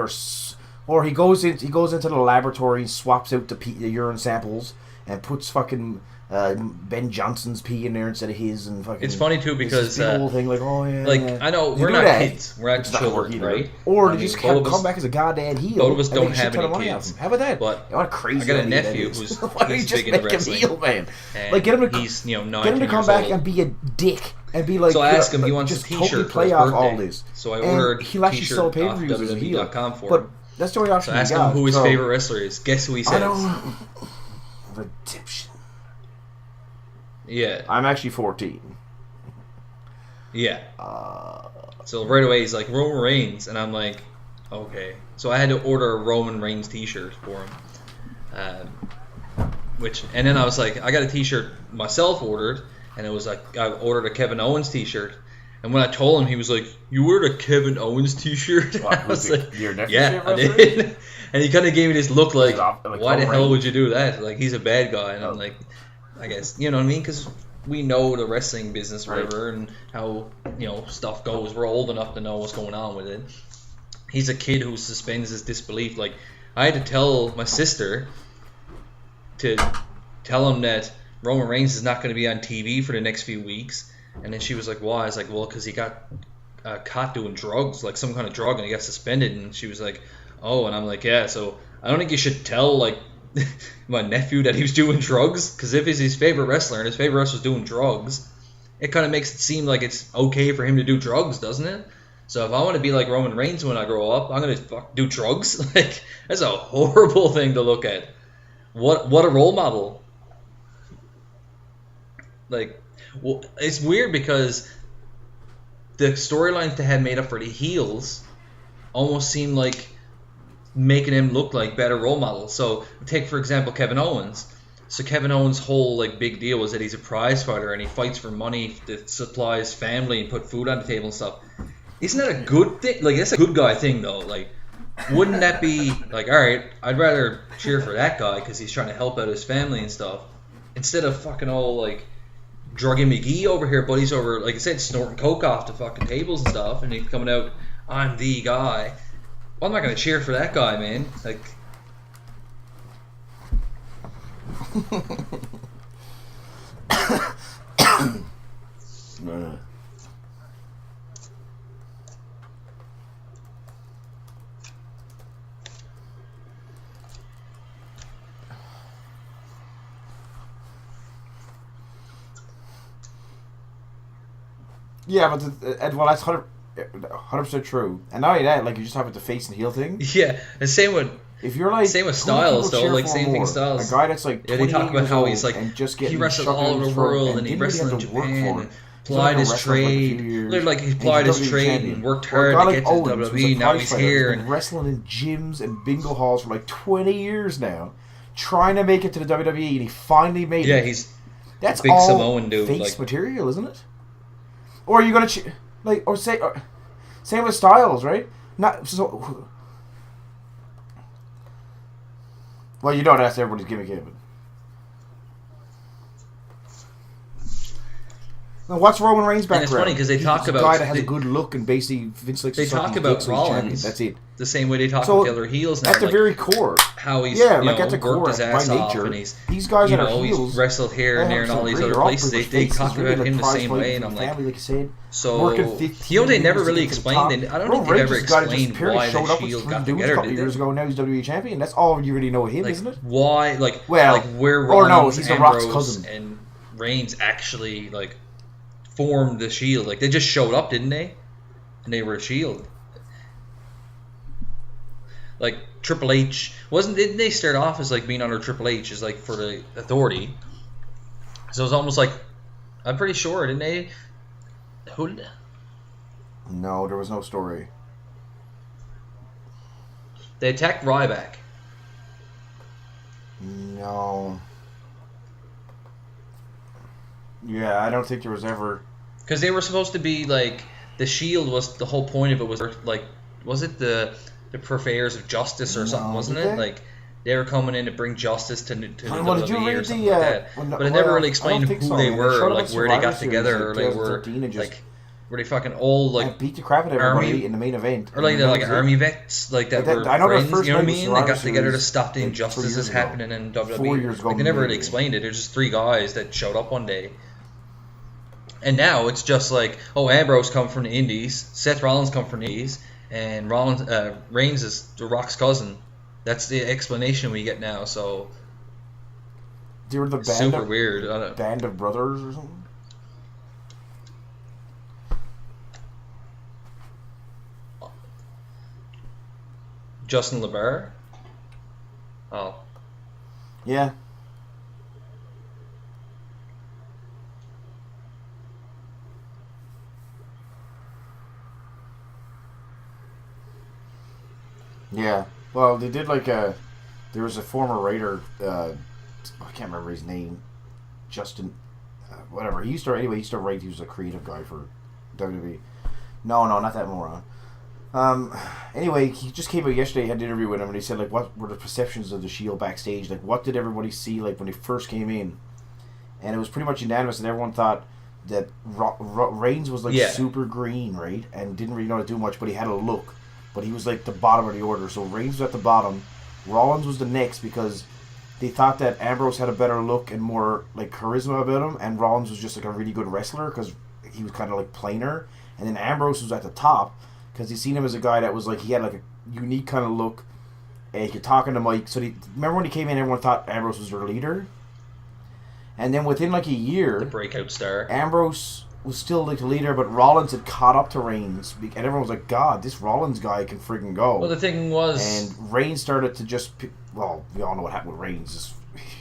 [SPEAKER 3] or he goes into the laboratory and swaps out the urine samples, and puts fucking Ben Johnson's pee in there instead of his, and fucking.
[SPEAKER 2] It's funny too because
[SPEAKER 3] the whole thing, like, oh yeah,
[SPEAKER 2] like
[SPEAKER 3] yeah.
[SPEAKER 2] I know we're not kids, we're not children, right?
[SPEAKER 3] Or did you just come back as a goddamn heel?
[SPEAKER 2] Both of us don't have any kids.
[SPEAKER 3] How about that?
[SPEAKER 2] But
[SPEAKER 3] what a crazy.
[SPEAKER 2] I got a nephew who's
[SPEAKER 3] just
[SPEAKER 2] big into
[SPEAKER 3] make him
[SPEAKER 2] wrestling.
[SPEAKER 3] heel, man.
[SPEAKER 2] And
[SPEAKER 3] like get him to
[SPEAKER 2] he's 9,
[SPEAKER 3] get him to come back
[SPEAKER 2] old.
[SPEAKER 3] and be a dick and be like.
[SPEAKER 2] So I asked him, he wants
[SPEAKER 3] just
[SPEAKER 2] a T-shirt
[SPEAKER 3] totally
[SPEAKER 2] for
[SPEAKER 3] play
[SPEAKER 2] his
[SPEAKER 3] off
[SPEAKER 2] birthday.
[SPEAKER 3] all this.
[SPEAKER 2] So I ordered
[SPEAKER 3] he'll actually
[SPEAKER 2] T-shirt
[SPEAKER 3] sell
[SPEAKER 2] off
[SPEAKER 3] pay-per-views as a heel.
[SPEAKER 2] WWE.com for
[SPEAKER 3] but
[SPEAKER 2] him.
[SPEAKER 3] that's the only option
[SPEAKER 2] So I asked him who his favorite wrestler is. Guess who he says?
[SPEAKER 3] I don't. The dipshit.
[SPEAKER 2] Yeah.
[SPEAKER 3] I'm actually 14.
[SPEAKER 2] Yeah. So right away he's like, Roman Reigns, and I'm like, okay. So I had to order a Roman Reigns T-shirt for him. And then I was like, I got a T-shirt myself ordered, and it was like, I ordered a Kevin Owens T-shirt. And when I told him, he was like, you ordered a Kevin Owens T-shirt? I was like, yeah, I did. And he kind of gave me this look like why the hell would you do that? Like, he's a bad guy. And I'm like, I guess, you know what I mean? Because we know the wrestling business, whatever, and how, stuff goes. We're old enough to know what's going on with it. He's a kid who suspends his disbelief. Like, I had to tell my sister to tell him that Roman Reigns is not going to be on TV for the next few weeks. And then she was like, why? I was like, well, because he got caught doing drugs, like some kind of drug, and he got suspended. And she was like, oh, and I'm like, yeah, so I don't think you should tell, like, my nephew that he was doing drugs, because if he's his favorite wrestler and his favorite wrestler's doing drugs, it kind of makes it seem like it's okay for him to do drugs, doesn't it? So if I want to be like Roman Reigns when I grow up, I'm gonna do drugs. Like, that's a horrible thing to look at. What a role model. Like, well, it's weird because the storylines they had made up for the heels almost seem like making him look like better role models. So take for example Kevin Owens. So Kevin Owens' whole like big deal was that he's a prize fighter and he fights for money that supplies family and put food on the table and stuff. Isn't that a good thing? Like, that's a good guy thing though. Like, wouldn't that be like, all right, I'd rather cheer for that guy because he's trying to help out his family and stuff, instead of fucking all like Druggy McGee over here, but he's over, like I said, snorting coke off the fucking tables and stuff, and he's coming out, I'm the guy. Well, I'm not going to cheer for that guy, man. Like,
[SPEAKER 3] yeah, but well, that's 100% true. And not only that, like, you just have it the face and heel thing.
[SPEAKER 2] yeah, and same with Styles though, like same thing Styles.
[SPEAKER 3] A guy that's like 20
[SPEAKER 2] they talk about how
[SPEAKER 3] old
[SPEAKER 2] he's like
[SPEAKER 3] and just
[SPEAKER 2] he
[SPEAKER 3] getting
[SPEAKER 2] wrestled
[SPEAKER 3] shoved
[SPEAKER 2] all
[SPEAKER 3] down
[SPEAKER 2] over
[SPEAKER 3] his
[SPEAKER 2] the
[SPEAKER 3] throat
[SPEAKER 2] world and he
[SPEAKER 3] didn't
[SPEAKER 2] wrestled in
[SPEAKER 3] really have to work
[SPEAKER 2] Japan
[SPEAKER 3] for
[SPEAKER 2] and
[SPEAKER 3] it.
[SPEAKER 2] plied his
[SPEAKER 3] He's been a wrestler for like a few
[SPEAKER 2] trade.
[SPEAKER 3] years,
[SPEAKER 2] Literally, like he
[SPEAKER 3] and
[SPEAKER 2] plied
[SPEAKER 3] he's
[SPEAKER 2] his
[SPEAKER 3] WWE
[SPEAKER 2] trade
[SPEAKER 3] champion.
[SPEAKER 2] and worked
[SPEAKER 3] Or a
[SPEAKER 2] hard
[SPEAKER 3] guy
[SPEAKER 2] to
[SPEAKER 3] like
[SPEAKER 2] get to
[SPEAKER 3] Owens was a
[SPEAKER 2] WWE. Now
[SPEAKER 3] prize
[SPEAKER 2] he's
[SPEAKER 3] fighter.
[SPEAKER 2] here
[SPEAKER 3] He's
[SPEAKER 2] and
[SPEAKER 3] been wrestling in gyms and bingo halls for like 20 years now, trying to make it to the WWE, and he finally made it.
[SPEAKER 2] yeah, he's
[SPEAKER 3] That's
[SPEAKER 2] big
[SPEAKER 3] all
[SPEAKER 2] Samoan dude,
[SPEAKER 3] face
[SPEAKER 2] like,
[SPEAKER 3] material, isn't it? Or are you gonna same with Styles, right? Not so. Well, you don't ask everybody's gimmick, but now, what's Roman Reigns' background?
[SPEAKER 2] And it's funny because they talk
[SPEAKER 3] He's
[SPEAKER 2] about
[SPEAKER 3] a guy that has a good look, and basically Vince likes
[SPEAKER 2] they
[SPEAKER 3] to suck
[SPEAKER 2] talk
[SPEAKER 3] his
[SPEAKER 2] about
[SPEAKER 3] dick, so he's champion.
[SPEAKER 2] Rollins.
[SPEAKER 3] That's it.
[SPEAKER 2] The same way they talk
[SPEAKER 3] So,
[SPEAKER 2] about the other heels now.
[SPEAKER 3] At the
[SPEAKER 2] like,
[SPEAKER 3] very core,
[SPEAKER 2] how he's
[SPEAKER 3] at the
[SPEAKER 2] worked
[SPEAKER 3] core,
[SPEAKER 2] his
[SPEAKER 3] by
[SPEAKER 2] ass off
[SPEAKER 3] nature,
[SPEAKER 2] and he's
[SPEAKER 3] these guys that are
[SPEAKER 2] he's
[SPEAKER 3] heels,
[SPEAKER 2] wrestled here and there and all these other places. They talk about him the same way, and I'm like,
[SPEAKER 3] family, like you said,
[SPEAKER 2] so they never really explained it. I don't think they've ever explained why the Shield got together.
[SPEAKER 3] A couple years ago, now he's WWE champion. That's all you really know of him,
[SPEAKER 2] like,
[SPEAKER 3] isn't it?
[SPEAKER 2] Why, like where
[SPEAKER 3] Rollins, he's
[SPEAKER 2] Ambrose,
[SPEAKER 3] the Rock's cousin,
[SPEAKER 2] and Reigns actually like formed the Shield. Like, they just showed up, didn't they? And they were a Shield. Like Triple H didn't they start off as like being under Triple H as like for the authority? So it was almost like, I'm pretty sure, didn't they?
[SPEAKER 3] No, there was no story.
[SPEAKER 2] They attacked Ryback.
[SPEAKER 3] No. Yeah, I don't think there was ever.
[SPEAKER 2] Because they were supposed to be like, the Shield was, the whole point of it was like, was it the purveyors of justice or something, wasn't it? Like, they were coming in to bring justice to the
[SPEAKER 3] Well, did you
[SPEAKER 2] WWE or
[SPEAKER 3] read
[SPEAKER 2] something
[SPEAKER 3] the?
[SPEAKER 2] like that. But it never really explained who they were, or like where they got together, or like were they fucking old, like
[SPEAKER 3] beat the crap out of everybody in the main event,
[SPEAKER 2] or like they're like army vets, like that were friends. You know what I mean? They got together to stop the injustices happening in WWE.
[SPEAKER 3] 4 years ago,
[SPEAKER 2] like they never really explained it. They're just three guys that showed up one day. And now it's just like, oh, Ambrose come from the Indies, Seth Rollins come from the Indies, and Reigns is The Rock's cousin. That's the explanation we get now. So
[SPEAKER 3] they were the band of brothers or something.
[SPEAKER 2] Justin LeBar. Oh.
[SPEAKER 3] Yeah. Yeah. Well, they did like a. There was a former writer. I can't remember his name. Justin. Whatever. He used to write. He was a creative guy for WWE. No, not that moron. Anyway, he just came out yesterday. Had an interview with him, and he said like, what were the perceptions of the Shield backstage? Like, what did everybody see like when they first came in? And it was pretty much unanimous, and everyone thought that Reigns was like super green, right, and didn't really know how to do much, but he had a look. But he was like the bottom of the order, so Reigns was at the bottom. Rollins was the next because they thought that Ambrose had a better look and more like charisma about him, and Rollins was just like a really good wrestler because he was kind of like plainer. And then Ambrose was at the top because he seen him as a guy that was like he had like a unique kind of look. And he could talk on the mic. So remember when he came in, everyone thought Ambrose was their leader. And then within like a year,
[SPEAKER 2] the breakout star,
[SPEAKER 3] Ambrose was still like the leader, but Rollins had caught up to Reigns, and everyone was like, "God, this Rollins guy can friggin' go."
[SPEAKER 2] Well, the thing was,
[SPEAKER 3] and Reigns started to just, well, we all know what happened with Reigns. Just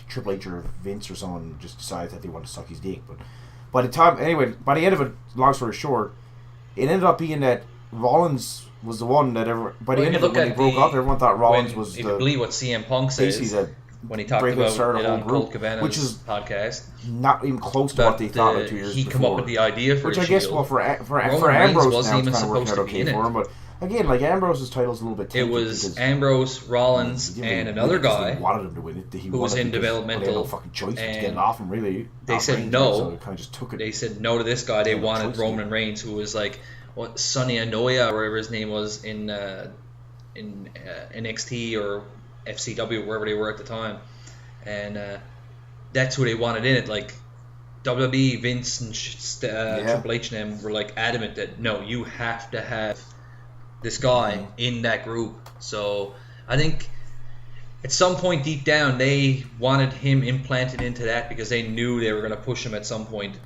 [SPEAKER 3] Triple H or Vince or someone just decided that they wanted to suck his dick. But by the time, anyway, by the end of it, long story short, it ended up being that Rollins was the one that by the end of it, when they broke up, everyone thought Rollins was
[SPEAKER 2] if you believe what CM Punk says. When he talked about it on Colt Cabana's
[SPEAKER 3] which is
[SPEAKER 2] podcast,
[SPEAKER 3] not even close to what they thought like 2 years before.
[SPEAKER 2] He come up with the idea for
[SPEAKER 3] which
[SPEAKER 2] I
[SPEAKER 3] guess, well, for Ambrose now it's kind of working out okay for him. But again, like Ambrose's title's a little bit.
[SPEAKER 2] It was Ambrose, Rollins, and another guy
[SPEAKER 3] wanted him to win it.
[SPEAKER 2] Who was in developmental.
[SPEAKER 3] They had no fucking choice to get it off him. Really,
[SPEAKER 2] they said no.
[SPEAKER 3] So they kind of just took it.
[SPEAKER 2] They said no to this guy. They wanted Roman Reigns, who was like Sonny Anoya or whatever his name was in NXT or FCW, wherever they were at the time. And that's who they wanted in it. Like WWE, Vince, and Triple H and them were like adamant that no, you have to have this guy in that group. So I think at some point deep down they wanted him implanted into that because they knew they were going to push him at some point,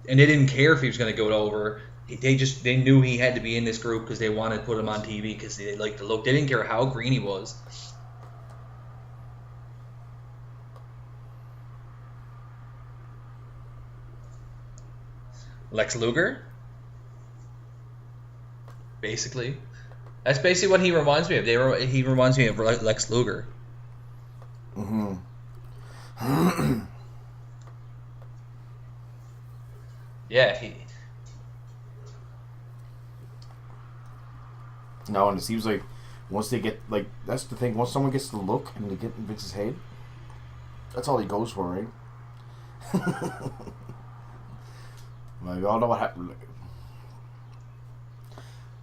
[SPEAKER 2] and they didn't care if he was going to go over. They knew he had to be in this group because they wanted to put him on TV because they liked the look. They didn't care how green he was. Lex Luger? Basically. That's basically what he reminds me of. He reminds me of Lex Luger. Mm-hmm. Yeah,
[SPEAKER 3] No, and it seems like once they get, like, that's the thing, once someone gets the look and they get in Vince's head, that's all he goes for, right? Like, we all know what happened.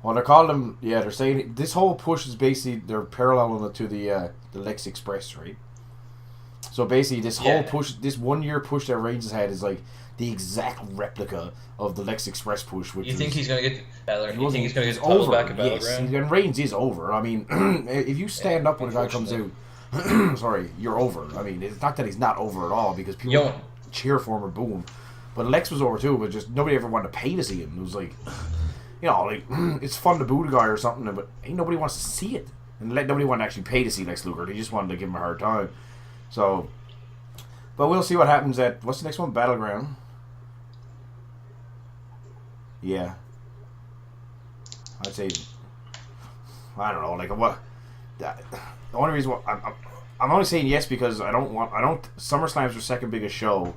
[SPEAKER 3] Well, they're calling them. Yeah, they're saying this whole push is basically they're paralleling it to the Lex Express, right? So basically, this whole push, this 1 year push that Reigns has had, is like the exact replica of the Lex Express push. Which
[SPEAKER 2] you think he's gonna get? You think he's gonna get
[SPEAKER 3] over
[SPEAKER 2] back at Battleground?
[SPEAKER 3] Yes, and Reigns is over. I mean, if you stand up when a guy comes out, sorry, you're over. I mean, it's not that he's not over at all because people cheer for him or boo him. But Lex was over too, but just nobody ever wanted to pay to see him. It was like, you know, like it's fun to boo the guy or something, but ain't nobody wants to see it. And nobody wanted to actually pay to see Lex Luger. They just wanted to give him a hard time. So, but we'll see what happens at, what's the next one? Battleground. Yeah. I'd say, I don't know, like what, the only reason why, I'm only saying yes because SummerSlam's their second biggest show.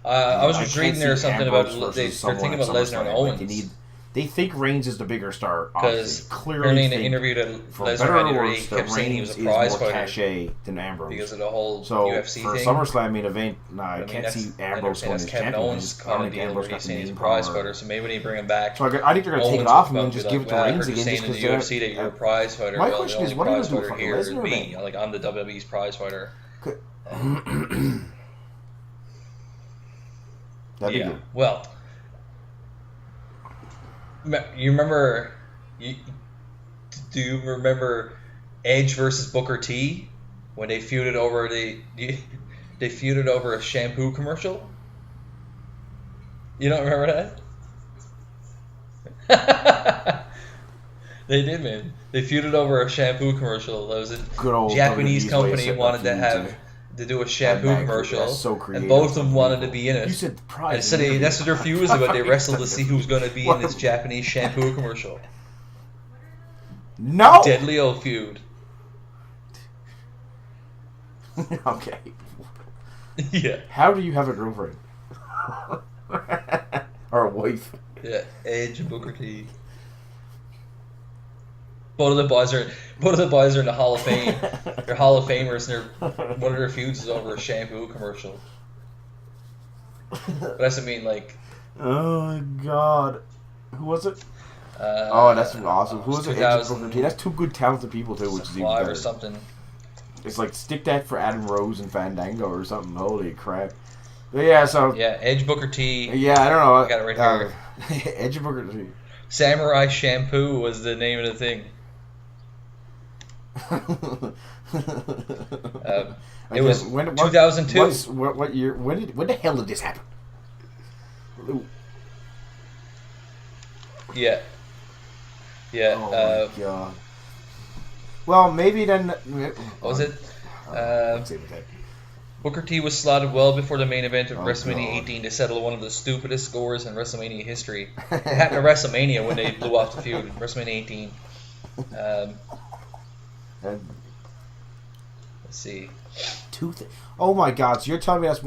[SPEAKER 2] I was just reading there something about they're thinking about Lesnar and Owens.
[SPEAKER 3] Like They think Reigns is the bigger star.
[SPEAKER 2] Because
[SPEAKER 3] clearly,
[SPEAKER 2] early in the
[SPEAKER 3] think,
[SPEAKER 2] interview that
[SPEAKER 3] for
[SPEAKER 2] Lesnar
[SPEAKER 3] better
[SPEAKER 2] had,
[SPEAKER 3] or
[SPEAKER 2] he
[SPEAKER 3] worse,
[SPEAKER 2] kept
[SPEAKER 3] that
[SPEAKER 2] saying he
[SPEAKER 3] Reigns
[SPEAKER 2] was a
[SPEAKER 3] is
[SPEAKER 2] prize
[SPEAKER 3] more
[SPEAKER 2] fighter
[SPEAKER 3] cachet than Ambrose.
[SPEAKER 2] because of the whole
[SPEAKER 3] so
[SPEAKER 2] UFC
[SPEAKER 3] for
[SPEAKER 2] thing.
[SPEAKER 3] SummerSlam main event, I
[SPEAKER 2] mean,
[SPEAKER 3] can't see
[SPEAKER 2] I
[SPEAKER 3] Ambrose going
[SPEAKER 2] that's
[SPEAKER 3] as
[SPEAKER 2] Kevin
[SPEAKER 3] champion.
[SPEAKER 2] Owens'
[SPEAKER 3] I
[SPEAKER 2] kind
[SPEAKER 3] don't
[SPEAKER 2] of
[SPEAKER 3] think
[SPEAKER 2] deal
[SPEAKER 3] Ambrose
[SPEAKER 2] where
[SPEAKER 3] got
[SPEAKER 2] he's
[SPEAKER 3] the
[SPEAKER 2] saying he's a
[SPEAKER 3] name
[SPEAKER 2] prize
[SPEAKER 3] power.
[SPEAKER 2] fighter. So maybe when he bring him back,
[SPEAKER 3] So I think they're going to take it
[SPEAKER 2] Owens
[SPEAKER 3] off
[SPEAKER 2] will
[SPEAKER 3] and then
[SPEAKER 2] come
[SPEAKER 3] just
[SPEAKER 2] be
[SPEAKER 3] give
[SPEAKER 2] like,
[SPEAKER 3] it to
[SPEAKER 2] well, I
[SPEAKER 3] Reigns
[SPEAKER 2] heard you
[SPEAKER 3] again, just
[SPEAKER 2] saying in the
[SPEAKER 3] because
[SPEAKER 2] UFC that you're a prize fighter.
[SPEAKER 3] My
[SPEAKER 2] Well,
[SPEAKER 3] question
[SPEAKER 2] the
[SPEAKER 3] is,
[SPEAKER 2] only
[SPEAKER 3] what are you
[SPEAKER 2] prize
[SPEAKER 3] going to do,
[SPEAKER 2] fighter
[SPEAKER 3] fucking
[SPEAKER 2] here is
[SPEAKER 3] Lesnar or
[SPEAKER 2] me.
[SPEAKER 3] me?
[SPEAKER 2] Like, I'm the WWE's prize fighter.
[SPEAKER 3] That'd be
[SPEAKER 2] Yeah.
[SPEAKER 3] good.
[SPEAKER 2] Well, you remember? Do you remember Edge versus Booker T when they feuded over they feuded over a shampoo commercial? You don't remember that? They did, man. They feuded over a shampoo commercial. That was a
[SPEAKER 3] Good old
[SPEAKER 2] Japanese
[SPEAKER 3] WWE's way of
[SPEAKER 2] company
[SPEAKER 3] setting
[SPEAKER 2] wanted
[SPEAKER 3] up
[SPEAKER 2] to
[SPEAKER 3] feuds,
[SPEAKER 2] to do a shampoo
[SPEAKER 3] That's
[SPEAKER 2] commercial,
[SPEAKER 3] so
[SPEAKER 2] and
[SPEAKER 3] creative.
[SPEAKER 2] both of them wanted to be in it.
[SPEAKER 3] You said prize.
[SPEAKER 2] And so that's what their feud was about. They wrestled to see who was going to be in this Japanese shampoo commercial.
[SPEAKER 3] No.
[SPEAKER 2] Deadly old feud.
[SPEAKER 3] Okay.
[SPEAKER 2] Yeah.
[SPEAKER 3] How do you have a girlfriend? Or a wife?
[SPEAKER 2] Yeah. Edge and Booker T. Both of the boys are in the Hall of Fame. They're Hall of Famers, and one of their feuds is over a shampoo commercial. But that's what I mean, like.
[SPEAKER 3] Oh my god. Who was it? That's awesome. Who was it? Edge and Booker T. That's two good talented people too, which is even better.
[SPEAKER 2] Or something.
[SPEAKER 3] It's like stick that for Adam Rose and Fandango or something. Holy crap. But yeah, so.
[SPEAKER 2] Yeah, Edge Booker T.
[SPEAKER 3] Yeah, I don't know.
[SPEAKER 2] I got it right
[SPEAKER 3] here. Edge and Booker T.
[SPEAKER 2] Samurai Shampoo was the name of the thing. It was 2002.
[SPEAKER 3] What year? When the hell did this happen?
[SPEAKER 2] Yeah. Yeah.
[SPEAKER 3] Oh my god. Well, maybe then.
[SPEAKER 2] What was it? Booker T was slotted well before the main event of WrestleMania 18 to settle one of the stupidest scores in WrestleMania history. It happened at WrestleMania when they blew off the feud. WrestleMania 18. Let's see.
[SPEAKER 3] Oh my god! So you're telling me that's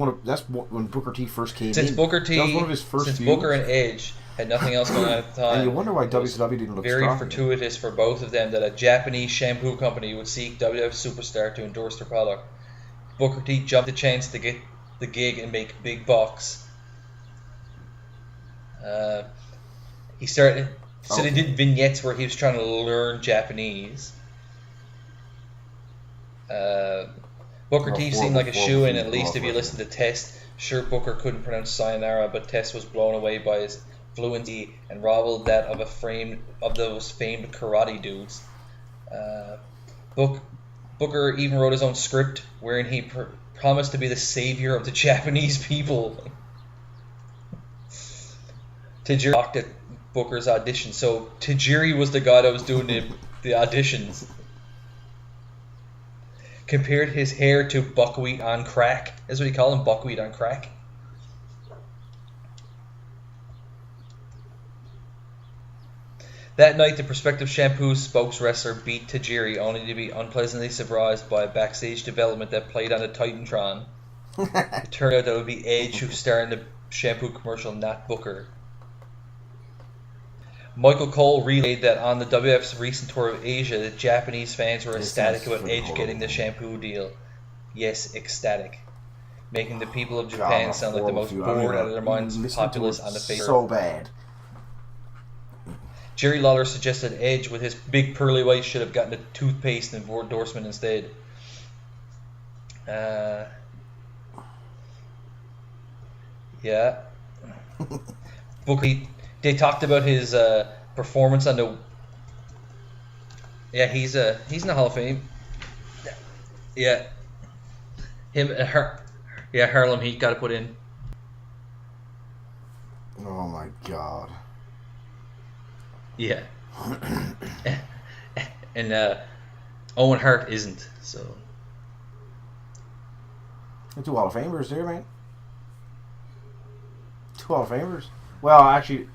[SPEAKER 3] when Booker T first came
[SPEAKER 2] in?
[SPEAKER 3] Booker T, that was one of his first
[SPEAKER 2] since
[SPEAKER 3] feuds?
[SPEAKER 2] Booker and Edge had nothing else going on at the time.
[SPEAKER 3] And you wonder why WCW didn't look
[SPEAKER 2] very
[SPEAKER 3] strong.
[SPEAKER 2] Fortuitous for both of them that a Japanese shampoo company would seek WWF superstar to endorse their product. Booker T jumped the chance to get the gig and make big bucks. He started. So they did vignettes where he was trying to learn Japanese. Booker T seemed like a shoe-in, at least if you listen to Test. Sure, Booker couldn't pronounce sayonara, but Test was blown away by his fluency and rivaled that of those famed karate dudes. Booker even wrote his own script, wherein he promised to be the savior of the Japanese people. Tajiri balked at Booker's audition, so Tajiri was the guy that was doing the auditions. Compared his hair to buckwheat on crack. That's what he called him, buckwheat on crack. That night, the prospective shampoo spokeswrestler beat Tajiri, only to be unpleasantly surprised by a backstage development that played on the Titantron. It turned out that it would be Edge who starred in the shampoo commercial, not Booker. Michael Cole relayed that on the WWF's recent tour of Asia, the Japanese fans were ecstatic about Edge getting the shampoo deal. Yes, ecstatic. Making the people of Japan sound like the most bored out of their minds populace on the face.
[SPEAKER 3] So bad.
[SPEAKER 2] Jerry Lawler suggested Edge, with his big pearly white, should have gotten a toothpaste endorsement instead. Yeah. Booker, they talked about his performance on the. Yeah, he's in the Hall of Fame. Yeah. Harlem Heat got to put in.
[SPEAKER 3] Oh my god.
[SPEAKER 2] Yeah. And Owen Hart isn't, so.
[SPEAKER 3] Two Hall of Famers there, man. Two Hall of Famers. Well, actually,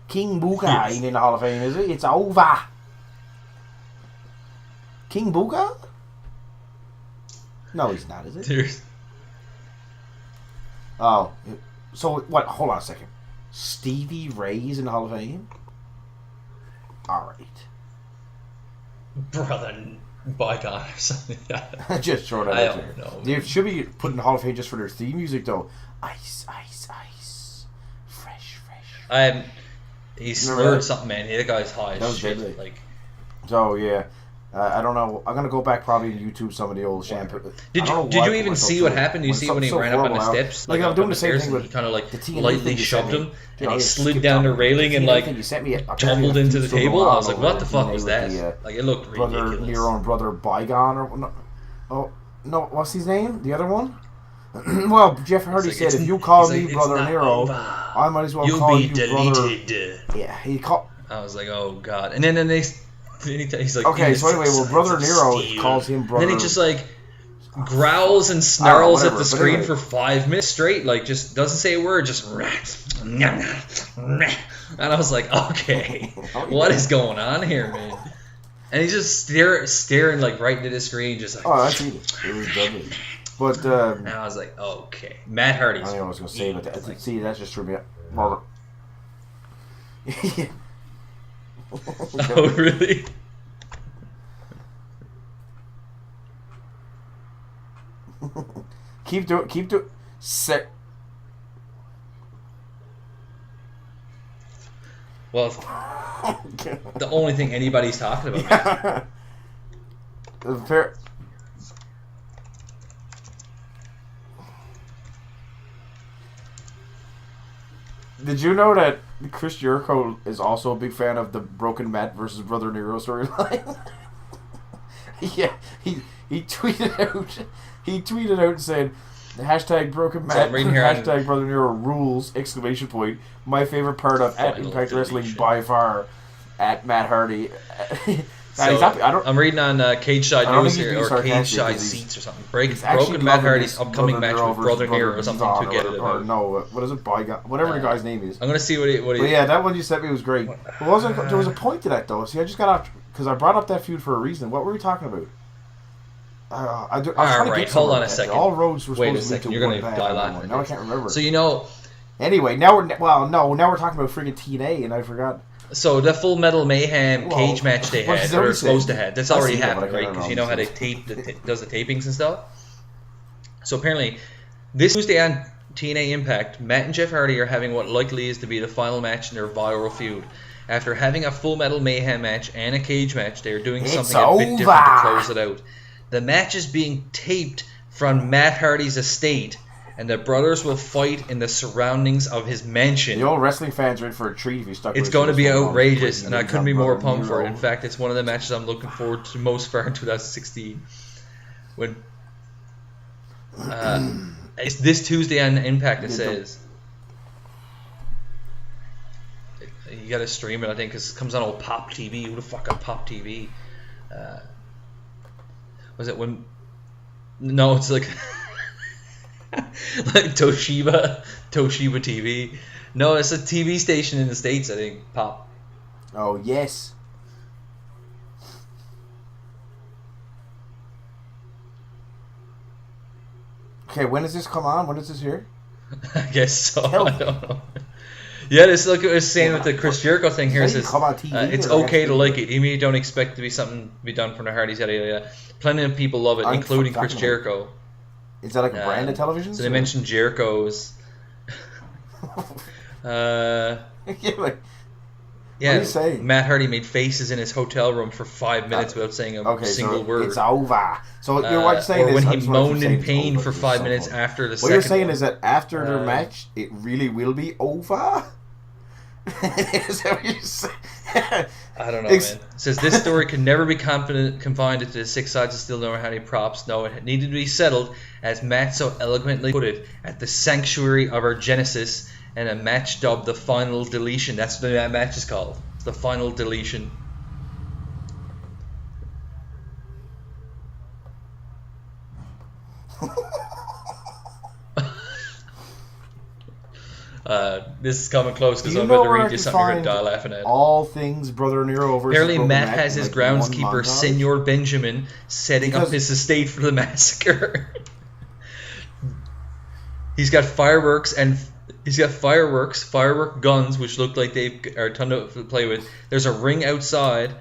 [SPEAKER 3] King Booker ain't in the Hall of Fame, is it? It's over. King Booker? No, he's not, is it?
[SPEAKER 2] There's...
[SPEAKER 3] Oh, so what? Hold on a second. Stevie Ray's in the Hall of Fame? Alright.
[SPEAKER 2] Brother Bygone or something like that.
[SPEAKER 3] Just throw that
[SPEAKER 2] I
[SPEAKER 3] out
[SPEAKER 2] don't
[SPEAKER 3] there.
[SPEAKER 2] know.
[SPEAKER 3] They should be put in the Hall of Fame just for their theme music, though. Ice, ice, ice. Fresh, fresh.
[SPEAKER 2] He slurred something, man. That guy's high
[SPEAKER 3] That
[SPEAKER 2] as
[SPEAKER 3] was
[SPEAKER 2] shit.
[SPEAKER 3] deadly.
[SPEAKER 2] Like,
[SPEAKER 3] So, yeah. I don't know. I'm going to go back probably and YouTube some of the old shampoo.
[SPEAKER 2] Did you even see what happened? Did you see when he ran up on the steps?
[SPEAKER 3] Like, I'm doing the same thing with
[SPEAKER 2] he kind of like
[SPEAKER 3] the TNA
[SPEAKER 2] lightly
[SPEAKER 3] thing you sent
[SPEAKER 2] shoved
[SPEAKER 3] me.
[SPEAKER 2] him,
[SPEAKER 3] Dude,
[SPEAKER 2] and
[SPEAKER 3] I
[SPEAKER 2] he
[SPEAKER 3] just
[SPEAKER 2] slid
[SPEAKER 3] skipped
[SPEAKER 2] down the
[SPEAKER 3] on
[SPEAKER 2] railing and
[SPEAKER 3] TNA
[SPEAKER 2] like
[SPEAKER 3] thing you sent me,
[SPEAKER 2] tumbled into the table. I was like, what the fuck was
[SPEAKER 3] with
[SPEAKER 2] that?
[SPEAKER 3] the,
[SPEAKER 2] Like, it looked
[SPEAKER 3] Brother
[SPEAKER 2] ridiculous.
[SPEAKER 3] Nero and Brother Bygone or no, oh no, what's his name? The other one? Well, Jeff Hardy
[SPEAKER 2] like,
[SPEAKER 3] said, if you call
[SPEAKER 2] he's
[SPEAKER 3] me
[SPEAKER 2] like,
[SPEAKER 3] Brother
[SPEAKER 2] "It's not
[SPEAKER 3] Nero,
[SPEAKER 2] over.
[SPEAKER 3] I might as well
[SPEAKER 2] You'll
[SPEAKER 3] call
[SPEAKER 2] be
[SPEAKER 3] you
[SPEAKER 2] deleted."
[SPEAKER 3] Brother. Yeah, he called.
[SPEAKER 2] I was like, oh god. And then he's like,
[SPEAKER 3] Okay, so anyway, well, Brother
[SPEAKER 2] of
[SPEAKER 3] Nero
[SPEAKER 2] steel.
[SPEAKER 3] calls him Brother.
[SPEAKER 2] And then he just like growls and snarls at
[SPEAKER 3] whatever,
[SPEAKER 2] the
[SPEAKER 3] but
[SPEAKER 2] screen
[SPEAKER 3] anyway.
[SPEAKER 2] for 5 minutes straight, like just doesn't say a word, just and I was like, okay, what is going on here, man? And he's just staring like right into the screen, just like.
[SPEAKER 3] Oh, that's it. It was deadly. But
[SPEAKER 2] and I was like, okay, Matt Hardy's.
[SPEAKER 3] I don't know what I was gonna say, but
[SPEAKER 2] like,
[SPEAKER 3] see, that's just threw me up. Brother.
[SPEAKER 2] oh really?
[SPEAKER 3] keep doing. Set.
[SPEAKER 2] Well, the only thing anybody's talking about. Man.
[SPEAKER 3] Fair. Did you know that Chris Jericho is also a big fan of the Broken Matt versus Brother Nero storyline? Yeah, he tweeted out. He tweeted out and said, "Hashtag Broken Matt,
[SPEAKER 2] I'm reading here
[SPEAKER 3] hashtag Brother Nero rules!" Exclamation point. My favorite part of at
[SPEAKER 2] Final
[SPEAKER 3] Impact Wrestling
[SPEAKER 2] Deletion.
[SPEAKER 3] by far. At Matt Hardy.
[SPEAKER 2] So, I'm reading on Cage Side
[SPEAKER 3] I don't
[SPEAKER 2] News
[SPEAKER 3] think he's
[SPEAKER 2] here,
[SPEAKER 3] being
[SPEAKER 2] or Cage
[SPEAKER 3] sarcastic,
[SPEAKER 2] Side
[SPEAKER 3] 'cause
[SPEAKER 2] Seats or something.
[SPEAKER 3] he's actually
[SPEAKER 2] Broken Matt
[SPEAKER 3] loving
[SPEAKER 2] Hardy's
[SPEAKER 3] this
[SPEAKER 2] upcoming
[SPEAKER 3] Brother
[SPEAKER 2] match
[SPEAKER 3] Nero
[SPEAKER 2] with
[SPEAKER 3] versus
[SPEAKER 2] Brother Nero or something
[SPEAKER 3] Don
[SPEAKER 2] to get it
[SPEAKER 3] or
[SPEAKER 2] about.
[SPEAKER 3] no, what is it? Whatever the guy's name is.
[SPEAKER 2] I'm gonna see what he.
[SPEAKER 3] But yeah, that one you sent me was great. There was a point to that though. See, I just got off because I brought up that feud for a reason. What were we talking about? I was trying to
[SPEAKER 2] right,
[SPEAKER 3] get
[SPEAKER 2] hold
[SPEAKER 3] somewhere
[SPEAKER 2] on a
[SPEAKER 3] with that.
[SPEAKER 2] second.
[SPEAKER 3] All roads were
[SPEAKER 2] Wait a
[SPEAKER 3] supposed to lead
[SPEAKER 2] second,
[SPEAKER 3] to
[SPEAKER 2] you're
[SPEAKER 3] one
[SPEAKER 2] gonna
[SPEAKER 3] path.
[SPEAKER 2] die laughing.
[SPEAKER 3] Now I can't remember.
[SPEAKER 2] So you know.
[SPEAKER 3] Anyway, now we're now we're talking about freaking TNA, and I forgot.
[SPEAKER 2] So the Full Metal Mayhem
[SPEAKER 3] Well,
[SPEAKER 2] cage match they
[SPEAKER 3] what
[SPEAKER 2] had,
[SPEAKER 3] does
[SPEAKER 2] or they're
[SPEAKER 3] everything
[SPEAKER 2] supposed
[SPEAKER 3] say?
[SPEAKER 2] to have, that's
[SPEAKER 3] I
[SPEAKER 2] already
[SPEAKER 3] see that, but I
[SPEAKER 2] happened,
[SPEAKER 3] can't
[SPEAKER 2] right? Because you
[SPEAKER 3] remember
[SPEAKER 2] know how they does the tapings and stuff. So apparently, this Tuesday on TNA Impact, Matt and Jeff Hardy are having what likely is to be the final match in their viral feud. After having a Full Metal Mayhem match and a cage match, they are doing something a bit different to close it out. The match is being taped from Matt Hardy's estate, and the brothers will fight in the surroundings of his mansion.
[SPEAKER 3] The old wrestling fans are in for a treat if you stuck.
[SPEAKER 2] It's
[SPEAKER 3] with
[SPEAKER 2] going to
[SPEAKER 3] us
[SPEAKER 2] be
[SPEAKER 3] for this long.
[SPEAKER 2] outrageous, and I couldn't be more
[SPEAKER 3] Brother
[SPEAKER 2] pumped for it.
[SPEAKER 3] Nero.
[SPEAKER 2] In fact, it's one of the matches I'm looking forward to most far in 2016. When it's this Tuesday on Impact, it says. You got to stream it, I think, because it comes on old Pop TV. Who the fuck got Pop TV? Was it when? No, it's like like Toshiba TV. No, it's a TV station in the States, I think. Pop.
[SPEAKER 3] Oh yes. Okay, when does this come on? When is this here?
[SPEAKER 2] I guess so.
[SPEAKER 3] Tell
[SPEAKER 2] I
[SPEAKER 3] me.
[SPEAKER 2] don't know. Yeah, this look it was saying with the Chris Jericho thing here. It
[SPEAKER 3] Say
[SPEAKER 2] says
[SPEAKER 3] come on TV
[SPEAKER 2] it's
[SPEAKER 3] or
[SPEAKER 2] okay to
[SPEAKER 3] actually-
[SPEAKER 2] like it. You don't expect to be something to be done from the Hardys. Yada yada yada. Plenty of people love it,
[SPEAKER 3] I'm
[SPEAKER 2] including
[SPEAKER 3] fucking
[SPEAKER 2] Chris
[SPEAKER 3] talking
[SPEAKER 2] Jericho.
[SPEAKER 3] Is that like a brand of television?
[SPEAKER 2] So they mentioned Jericho's.
[SPEAKER 3] Yeah, like,
[SPEAKER 2] Yeah,
[SPEAKER 3] What are you saying?
[SPEAKER 2] Matt Hardy made faces in his hotel room for 5 minutes without saying a
[SPEAKER 3] okay,
[SPEAKER 2] single
[SPEAKER 3] so
[SPEAKER 2] word.
[SPEAKER 3] it's over. So what you're saying
[SPEAKER 2] or
[SPEAKER 3] is
[SPEAKER 2] when
[SPEAKER 3] I
[SPEAKER 2] he
[SPEAKER 3] just wanted to
[SPEAKER 2] moaned
[SPEAKER 3] say
[SPEAKER 2] in
[SPEAKER 3] it's
[SPEAKER 2] pain
[SPEAKER 3] over,
[SPEAKER 2] for
[SPEAKER 3] it's
[SPEAKER 2] 5
[SPEAKER 3] so
[SPEAKER 2] minutes
[SPEAKER 3] funny.
[SPEAKER 2] after the
[SPEAKER 3] What
[SPEAKER 2] second
[SPEAKER 3] you're saying
[SPEAKER 2] one.
[SPEAKER 3] is that after their match, it really will be over. Is that what you're saying?
[SPEAKER 2] I don't know, man. It says this story can never be confined to the 6 sides of Steel Nor how many props. No, it needed to be settled, as Matt so eloquently put it, at the sanctuary of our Genesis, and a match dubbed the Final Deletion. That's what that match is called. It's the Final Deletion. This is coming close because I'm about to read you something you're going to die laughing at.
[SPEAKER 3] All things Brother Nero versus
[SPEAKER 2] Apparently,
[SPEAKER 3] Broken
[SPEAKER 2] Matt
[SPEAKER 3] Matt
[SPEAKER 2] has
[SPEAKER 3] in,
[SPEAKER 2] his
[SPEAKER 3] like,
[SPEAKER 2] groundskeeper,
[SPEAKER 3] one montage.
[SPEAKER 2] Senor Benjamin, setting up his estate for the massacre. He's got fireworks and He's got firework guns, which look like they are a ton to play with. There's a ring outside,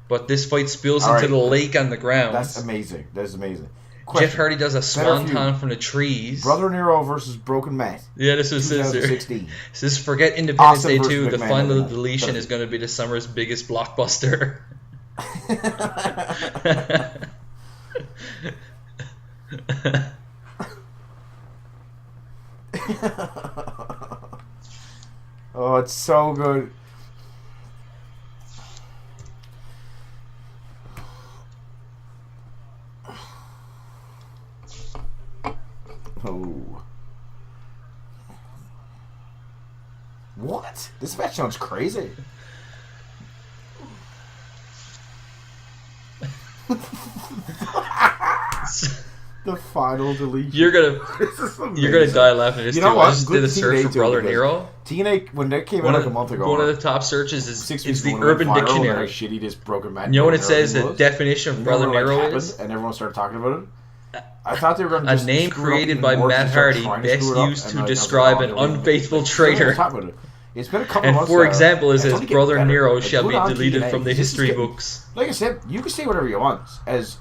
[SPEAKER 2] but this fight spills into the lake on the ground.
[SPEAKER 3] That's amazing. That's amazing.
[SPEAKER 2] Question. Jeff Hardy does a swanton from the trees.
[SPEAKER 3] Brother Nero versus Broken Matt.
[SPEAKER 2] Yeah, this was 2016. This is forget Independence Day 2. The Final Deletion is going to be the summer's biggest blockbuster.
[SPEAKER 3] Oh, it's so good. Oh. What? This match sounds crazy. The Final Deletion.
[SPEAKER 2] You're gonna die laughing at this. You know what? I just did a search for Brother Nero.
[SPEAKER 3] TNA, when that came out like a month ago,
[SPEAKER 2] one of the top searches is the Urban Dictionary.
[SPEAKER 3] How shitty this Broken Man.
[SPEAKER 2] You know what it says? The definition of Brother Nero is,
[SPEAKER 3] and everyone started talking about it. I thought they were going to
[SPEAKER 2] a name created by Matt Hardy, best used to describe an unfaithful traitor.
[SPEAKER 3] It's been a couple of months.
[SPEAKER 2] For example, it says Brother Nero shall be deleted from the history books.
[SPEAKER 3] Like I said, you can say whatever you want as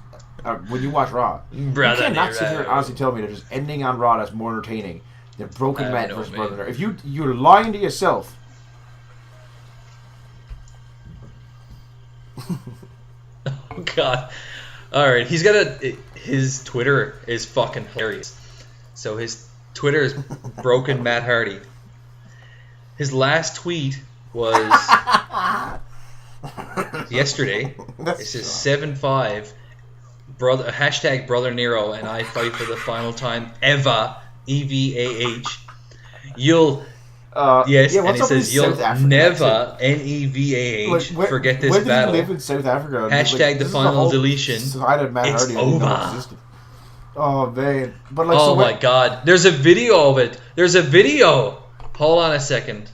[SPEAKER 3] when you watch Raw.
[SPEAKER 2] Brother
[SPEAKER 3] you cannot sit here and honestly tell me that there's ending on Raw that's more entertaining than Broken Man versus Brother Nero. If you're lying to yourself.
[SPEAKER 2] Oh God! All right, he's got his Twitter is fucking hilarious. So his Twitter is Broken Matt Hardy. His last tweet was yesterday. It says 7-5 brother hashtag Brother Nero and I fight for the final time ever EVAH. You'll yes, and it says you'll never NEVAH forget this battle.
[SPEAKER 3] Where did he live in South Africa?
[SPEAKER 2] Hashtag the Final Deletion. It's over.
[SPEAKER 3] Oh man! But like,
[SPEAKER 2] oh my God! There's a video of it. There's a video. Hold on a second.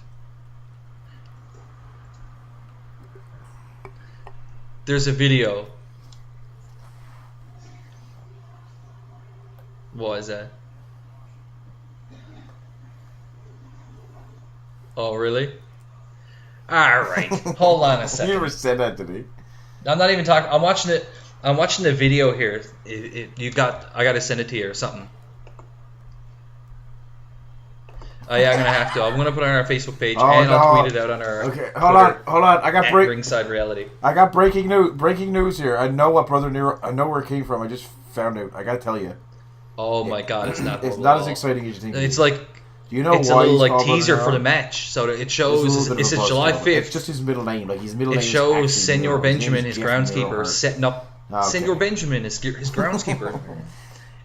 [SPEAKER 2] There's a video. What is that? Oh, really? Alright. Hold on a second.
[SPEAKER 3] You never said that to me.
[SPEAKER 2] I'm not even talking. I'm watching it. I'm watching the video here. I gotta send it to you or something. Oh yeah, I'm gonna have to. I'm gonna put it on our Facebook page and I'll tweet it out on our.
[SPEAKER 3] Okay, hold on. I got
[SPEAKER 2] Ringside Reality.
[SPEAKER 3] I got breaking news here. I know what Brother Nero. I know where it came from. I just found out. I gotta tell you.
[SPEAKER 2] Oh my God, it's not.
[SPEAKER 3] It's not as exciting as you think.
[SPEAKER 2] It's like.
[SPEAKER 3] Do you know
[SPEAKER 2] it's
[SPEAKER 3] why
[SPEAKER 2] a little teaser for the match, so it shows. It says July 5th.
[SPEAKER 3] It's just his middle name. Like his middle name.
[SPEAKER 2] It shows Senor Benjamin, his groundskeeper, setting up. Okay. Senor Benjamin is his groundskeeper.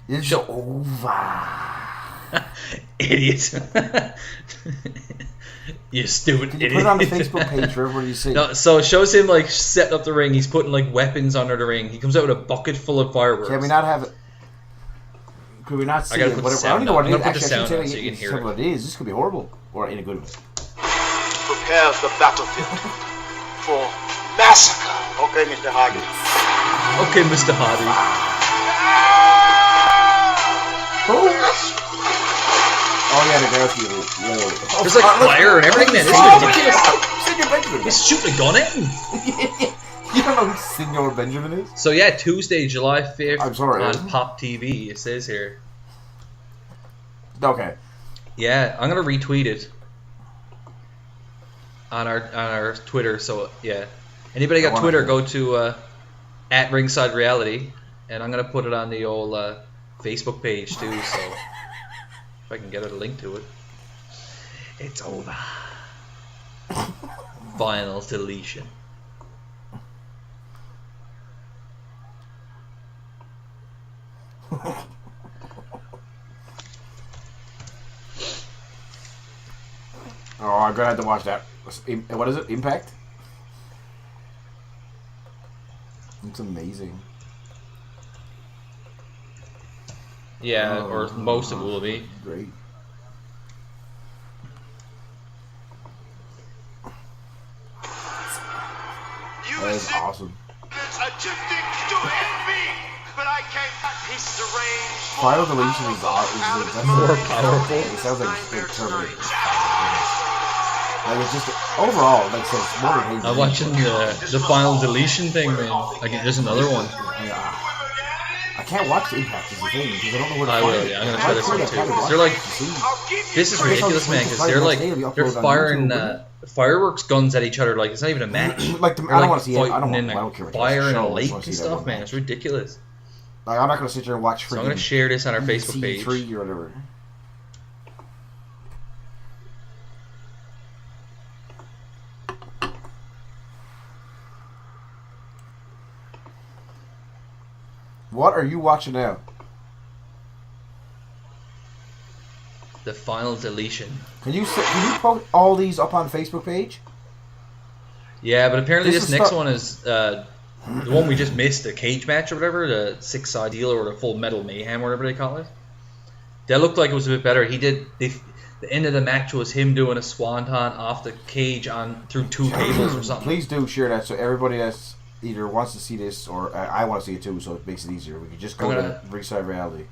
[SPEAKER 3] It's over.
[SPEAKER 2] Idiot. You stupid idiot.
[SPEAKER 3] Put it on the Facebook page for everybody to see.
[SPEAKER 2] No, so it shows him like setting up the ring. He's putting like weapons under the ring. He comes out with a bucket full of fireworks.
[SPEAKER 3] Can we not have it? Could we not see it? I don't know what it is. Actually, I should say what it is. This could be horrible. Or in a good way.
[SPEAKER 4] Prepares the battlefield for massacre. Okay, Mr. Hardy.
[SPEAKER 2] Okay, Mr. Hardy.
[SPEAKER 3] Oh yeah, the girls.
[SPEAKER 2] There's like fire and everything, man. This is ridiculous. He's shooting a gun at him.
[SPEAKER 3] You don't know who Senor Benjamin is?
[SPEAKER 2] So yeah, Tuesday, July 5th
[SPEAKER 3] I'm sorry,
[SPEAKER 2] on Pop TV. It says here.
[SPEAKER 3] Okay.
[SPEAKER 2] Yeah, I'm gonna retweet it on our Twitter. So yeah, anybody got Twitter? Go to at Ringside Reality, and I'm gonna put it on the old Facebook page too. So if I can get a link to it, it's over. Final Deletion.
[SPEAKER 3] Oh, I'm gonna have to watch that. What is it? Impact? It's amazing.
[SPEAKER 2] Yeah, or most of it will be.
[SPEAKER 3] Great.
[SPEAKER 4] That
[SPEAKER 3] is awesome.
[SPEAKER 4] Attempting to hit me, but I came back. He
[SPEAKER 3] Final Deletion is
[SPEAKER 2] More powerful.
[SPEAKER 3] It sounds like it's Terminator. Like it's just overall, like so it's more than
[SPEAKER 2] I'm watching the Final Deletion thing, man. Like there's another one.
[SPEAKER 3] I can't watch the Impact is the thing because I don't know where to
[SPEAKER 2] I
[SPEAKER 3] find
[SPEAKER 2] will.
[SPEAKER 3] it.
[SPEAKER 2] Yeah, I'm gonna try this one too. 'Cause they're like, this is ridiculous, man. Because they're firing fireworks guns at each other. Like it's not even a match.
[SPEAKER 3] Like
[SPEAKER 2] They're,
[SPEAKER 3] I don't want to see it. I
[SPEAKER 2] fighting
[SPEAKER 3] don't
[SPEAKER 2] in
[SPEAKER 3] want. I don't care.
[SPEAKER 2] fire in a
[SPEAKER 3] I just
[SPEAKER 2] lake
[SPEAKER 3] wanna
[SPEAKER 2] and
[SPEAKER 3] see that
[SPEAKER 2] stuff,
[SPEAKER 3] one
[SPEAKER 2] man.
[SPEAKER 3] match.
[SPEAKER 2] It's ridiculous.
[SPEAKER 3] Like I'm not gonna sit here and watch.
[SPEAKER 2] So I'm gonna share this on our Facebook page.
[SPEAKER 3] C3 or whatever. What are you watching now?
[SPEAKER 2] The Final Deletion.
[SPEAKER 3] Can you post all these up on Facebook page?
[SPEAKER 2] Yeah, but apparently
[SPEAKER 3] This
[SPEAKER 2] this
[SPEAKER 3] is
[SPEAKER 2] next
[SPEAKER 3] stu-
[SPEAKER 2] one is the one we just missed, the cage match or whatever, the 6-side deal or the Full Metal Mayhem, whatever they call it. That looked like it was a bit better. He did the end of the match was him doing a swanton off the cage on through 2 cables or something.
[SPEAKER 3] Please do share that so everybody that's either wants to see this or I want to see it too, so it makes it easier. We can just go to Ringside Reality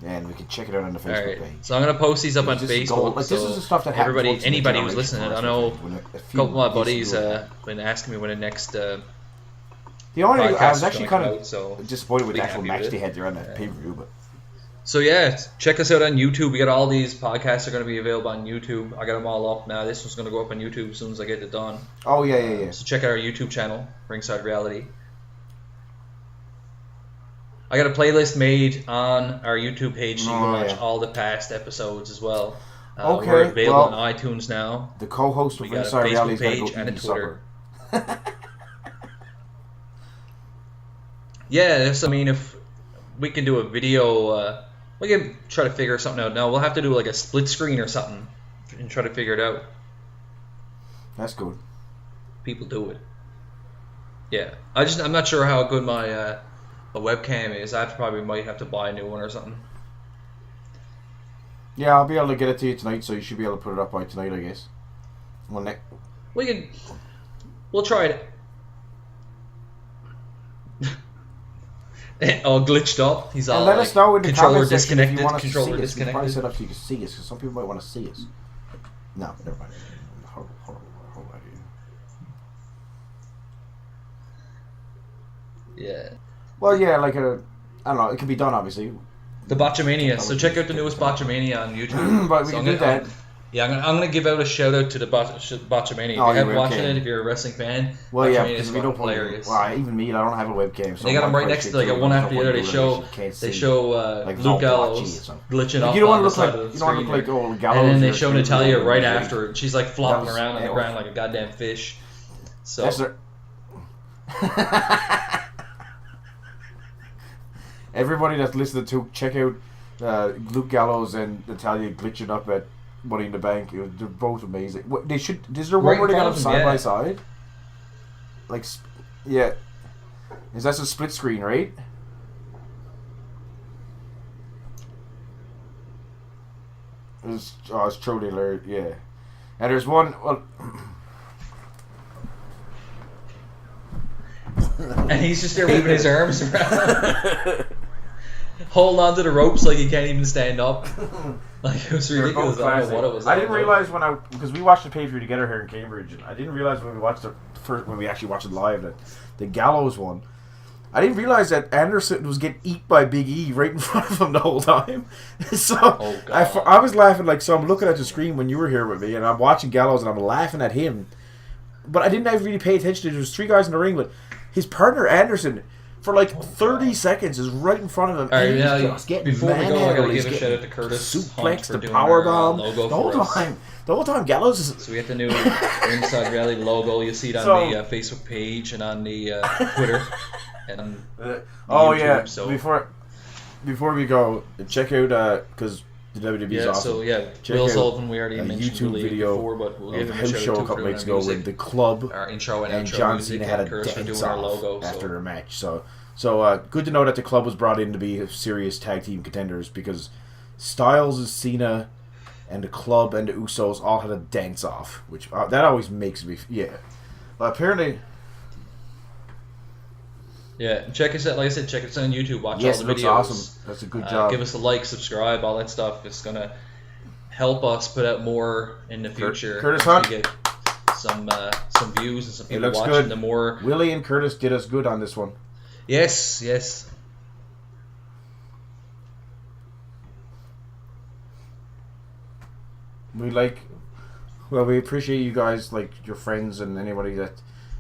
[SPEAKER 3] and we can check it out on the Facebook page.
[SPEAKER 2] So I'm gonna post these up on Facebook.
[SPEAKER 3] Like, this is the stuff that
[SPEAKER 2] everybody,
[SPEAKER 3] happens
[SPEAKER 2] anybody who's listening, I know a couple of my buddies been asking me when the next
[SPEAKER 3] the only I
[SPEAKER 2] podcast
[SPEAKER 3] was
[SPEAKER 2] is
[SPEAKER 3] actually
[SPEAKER 2] gonna
[SPEAKER 3] kind
[SPEAKER 2] come out, so
[SPEAKER 3] of disappointed with the
[SPEAKER 2] be
[SPEAKER 3] actual
[SPEAKER 2] happy
[SPEAKER 3] match
[SPEAKER 2] with
[SPEAKER 3] they
[SPEAKER 2] it.
[SPEAKER 3] had there on that pay-per-view, but
[SPEAKER 2] So yeah, check us out on YouTube. We got all these podcasts are going to be available on YouTube. I got them all up now. This one's going to go up on YouTube as soon as I get it done.
[SPEAKER 3] oh yeah.
[SPEAKER 2] So check out our YouTube channel, Ringside Reality. I got a playlist made on our YouTube page so you can watch all the past episodes as well.
[SPEAKER 3] Okay,
[SPEAKER 2] We're available
[SPEAKER 3] well,
[SPEAKER 2] on iTunes now.
[SPEAKER 3] The co-host of
[SPEAKER 2] We got a
[SPEAKER 3] Ringside Reality
[SPEAKER 2] Facebook
[SPEAKER 3] is going to
[SPEAKER 2] page
[SPEAKER 3] go
[SPEAKER 2] and a
[SPEAKER 3] eat
[SPEAKER 2] Twitter.
[SPEAKER 3] supper.
[SPEAKER 2] Yeah, I mean, if we can do a video, we can try to figure something out. No, we'll have to do like a split screen or something and try to figure it out.
[SPEAKER 3] That's good.
[SPEAKER 2] People do it. Yeah, I'm not sure how good my webcam is. I probably might have to buy a new one or something.
[SPEAKER 3] Yeah, I'll be able to get it to you tonight, so you should be able to put it up by tonight, I guess.
[SPEAKER 2] We'll try it. All glitched up. He's all
[SPEAKER 3] And let us know in the
[SPEAKER 2] controller
[SPEAKER 3] comments section if
[SPEAKER 2] disconnected.
[SPEAKER 3] you want us to see
[SPEAKER 2] Controller
[SPEAKER 3] us. You can probably
[SPEAKER 2] disconnected.
[SPEAKER 3] set up so you can see us, because some people might want to see us. No, never mind. Horrible idea.
[SPEAKER 2] Yeah.
[SPEAKER 3] Well, yeah, like I don't know. It can be done, obviously.
[SPEAKER 2] The Botchamania. So check out the newest Botchamania on YouTube.
[SPEAKER 3] But we
[SPEAKER 2] So
[SPEAKER 3] can do that.
[SPEAKER 2] I'm gonna give out a shout out to the Botchamania. If
[SPEAKER 3] Oh,
[SPEAKER 2] you haven't
[SPEAKER 3] yeah,
[SPEAKER 2] watched
[SPEAKER 3] okay.
[SPEAKER 2] it, if you're a wrestling fan,
[SPEAKER 3] Well, yeah,
[SPEAKER 2] Botchamania
[SPEAKER 3] because
[SPEAKER 2] is
[SPEAKER 3] we don't
[SPEAKER 2] fucking hilarious.
[SPEAKER 3] Well, even me, I don't have a webcam. So
[SPEAKER 2] They got them
[SPEAKER 3] I'm
[SPEAKER 2] right
[SPEAKER 3] quite
[SPEAKER 2] next to
[SPEAKER 3] straight
[SPEAKER 2] like
[SPEAKER 3] through
[SPEAKER 2] one
[SPEAKER 3] it.
[SPEAKER 2] after the other. They show
[SPEAKER 3] Like
[SPEAKER 2] Luke
[SPEAKER 3] Gallows
[SPEAKER 2] Gallows glitching
[SPEAKER 3] Like,
[SPEAKER 2] off
[SPEAKER 3] you don't
[SPEAKER 2] on
[SPEAKER 3] want
[SPEAKER 2] the
[SPEAKER 3] to look
[SPEAKER 2] side
[SPEAKER 3] like
[SPEAKER 2] of the
[SPEAKER 3] you don't want to
[SPEAKER 2] screen
[SPEAKER 3] look like
[SPEAKER 2] there.
[SPEAKER 3] oh Gallows.
[SPEAKER 2] And then they
[SPEAKER 3] or
[SPEAKER 2] show
[SPEAKER 3] something
[SPEAKER 2] Natalia
[SPEAKER 3] like
[SPEAKER 2] right
[SPEAKER 3] that.
[SPEAKER 2] after. She's like flopping
[SPEAKER 3] was-
[SPEAKER 2] around on the
[SPEAKER 3] yeah.
[SPEAKER 2] ground like a goddamn fish. So
[SPEAKER 3] That's their... Everybody that's listening to, check out Luke Gallows and Natalia glitching up at Money in the Bank. They're both amazing. They should. Is there one
[SPEAKER 2] Right
[SPEAKER 3] where they
[SPEAKER 2] in
[SPEAKER 3] got them
[SPEAKER 2] front of
[SPEAKER 3] side
[SPEAKER 2] them,
[SPEAKER 3] by side? Like, yeah. Is that a split screen, right? It's truly hilarious. Yeah. And there's one. Well,
[SPEAKER 2] and he's just there waving his arms around, holding onto the ropes like he can't even stand up. Like it was ridiculous. I don't know what it was.
[SPEAKER 3] I didn't realize because we watched the pay-per-view together here in Cambridge, and I didn't realize when we actually watched it live that the Gallows one. I didn't realize that Anderson was getting eat by Big E right in front of him the whole time. So I was laughing so I'm looking at the screen when you were here with me, and I'm watching Gallows and I'm laughing at him, but I didn't really pay attention to. There was 3 guys in the ring, but his partner Anderson for 30 seconds is right in front of him.
[SPEAKER 2] All right,
[SPEAKER 3] and
[SPEAKER 2] now,
[SPEAKER 3] he's just getting
[SPEAKER 2] before we go, I gotta
[SPEAKER 3] he's
[SPEAKER 2] give a
[SPEAKER 3] getting
[SPEAKER 2] shout out to Curtis Hunt
[SPEAKER 3] suplex,
[SPEAKER 2] for
[SPEAKER 3] the
[SPEAKER 2] doing
[SPEAKER 3] power
[SPEAKER 2] our,
[SPEAKER 3] bomb,
[SPEAKER 2] logo
[SPEAKER 3] the whole
[SPEAKER 2] for us.
[SPEAKER 3] time. The whole time, Gallows is.
[SPEAKER 2] So we got the new Ringside Reality logo. You see it on the Facebook page and on the Twitter and on
[SPEAKER 3] Oh
[SPEAKER 2] YouTube,
[SPEAKER 3] yeah.
[SPEAKER 2] So
[SPEAKER 3] Before we go, check out because the WWE is awesome.
[SPEAKER 2] So yeah,
[SPEAKER 3] Check
[SPEAKER 2] Will
[SPEAKER 3] out
[SPEAKER 2] Sullivan we already
[SPEAKER 3] a
[SPEAKER 2] mentioned
[SPEAKER 3] YouTube
[SPEAKER 2] really
[SPEAKER 3] video
[SPEAKER 2] before, but we'll
[SPEAKER 3] of
[SPEAKER 2] give him a
[SPEAKER 3] house
[SPEAKER 2] shout
[SPEAKER 3] show
[SPEAKER 2] out
[SPEAKER 3] a couple
[SPEAKER 2] for
[SPEAKER 3] weeks
[SPEAKER 2] doing
[SPEAKER 3] ago
[SPEAKER 2] our
[SPEAKER 3] when the
[SPEAKER 2] music,
[SPEAKER 3] club
[SPEAKER 2] our intro and outro
[SPEAKER 3] John
[SPEAKER 2] music,
[SPEAKER 3] Cena had
[SPEAKER 2] and
[SPEAKER 3] a
[SPEAKER 2] Curtis for
[SPEAKER 3] dance
[SPEAKER 2] doing our
[SPEAKER 3] off
[SPEAKER 2] logo.
[SPEAKER 3] after
[SPEAKER 2] So
[SPEAKER 3] their match. So good to know that the club was brought in to be serious tag team contenders because Styles, Cena, and the club and the Usos all had a dance off, which that always makes me But apparently.
[SPEAKER 2] Yeah, check us out. Like I said, check us out on YouTube. Watch
[SPEAKER 3] Yes,
[SPEAKER 2] all
[SPEAKER 3] it
[SPEAKER 2] the
[SPEAKER 3] looks
[SPEAKER 2] videos.
[SPEAKER 3] awesome. That's a good job.
[SPEAKER 2] Give us a like, subscribe, all that stuff. It's gonna help us put out more in the future.
[SPEAKER 3] Curtis
[SPEAKER 2] Once
[SPEAKER 3] Hunt.
[SPEAKER 2] we get some views and some
[SPEAKER 3] It
[SPEAKER 2] people
[SPEAKER 3] looks
[SPEAKER 2] watching.
[SPEAKER 3] good.
[SPEAKER 2] The more
[SPEAKER 3] Willie and Curtis did us good on this one.
[SPEAKER 2] yes.
[SPEAKER 3] We appreciate you guys, like your friends and anybody that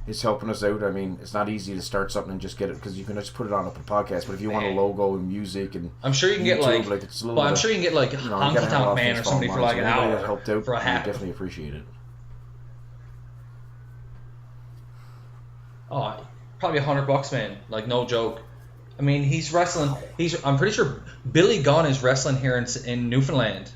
[SPEAKER 3] is helping us out. I mean, it's not easy to start something and just get it because you can just put it on a podcast. But if you want a logo and music and
[SPEAKER 2] I'm sure you can
[SPEAKER 3] YouTube,
[SPEAKER 2] get
[SPEAKER 3] it's a little
[SPEAKER 2] but I'm
[SPEAKER 3] bit
[SPEAKER 2] sure you can get like Honky Tonk Man or somebody for like an
[SPEAKER 3] anybody
[SPEAKER 2] hour
[SPEAKER 3] that helped out,
[SPEAKER 2] for a
[SPEAKER 3] we
[SPEAKER 2] half.
[SPEAKER 3] definitely appreciate it.
[SPEAKER 2] Oh, probably $100, man. Like no joke. I mean, he's wrestling. I'm pretty sure Billy Gunn is wrestling here in Newfoundland.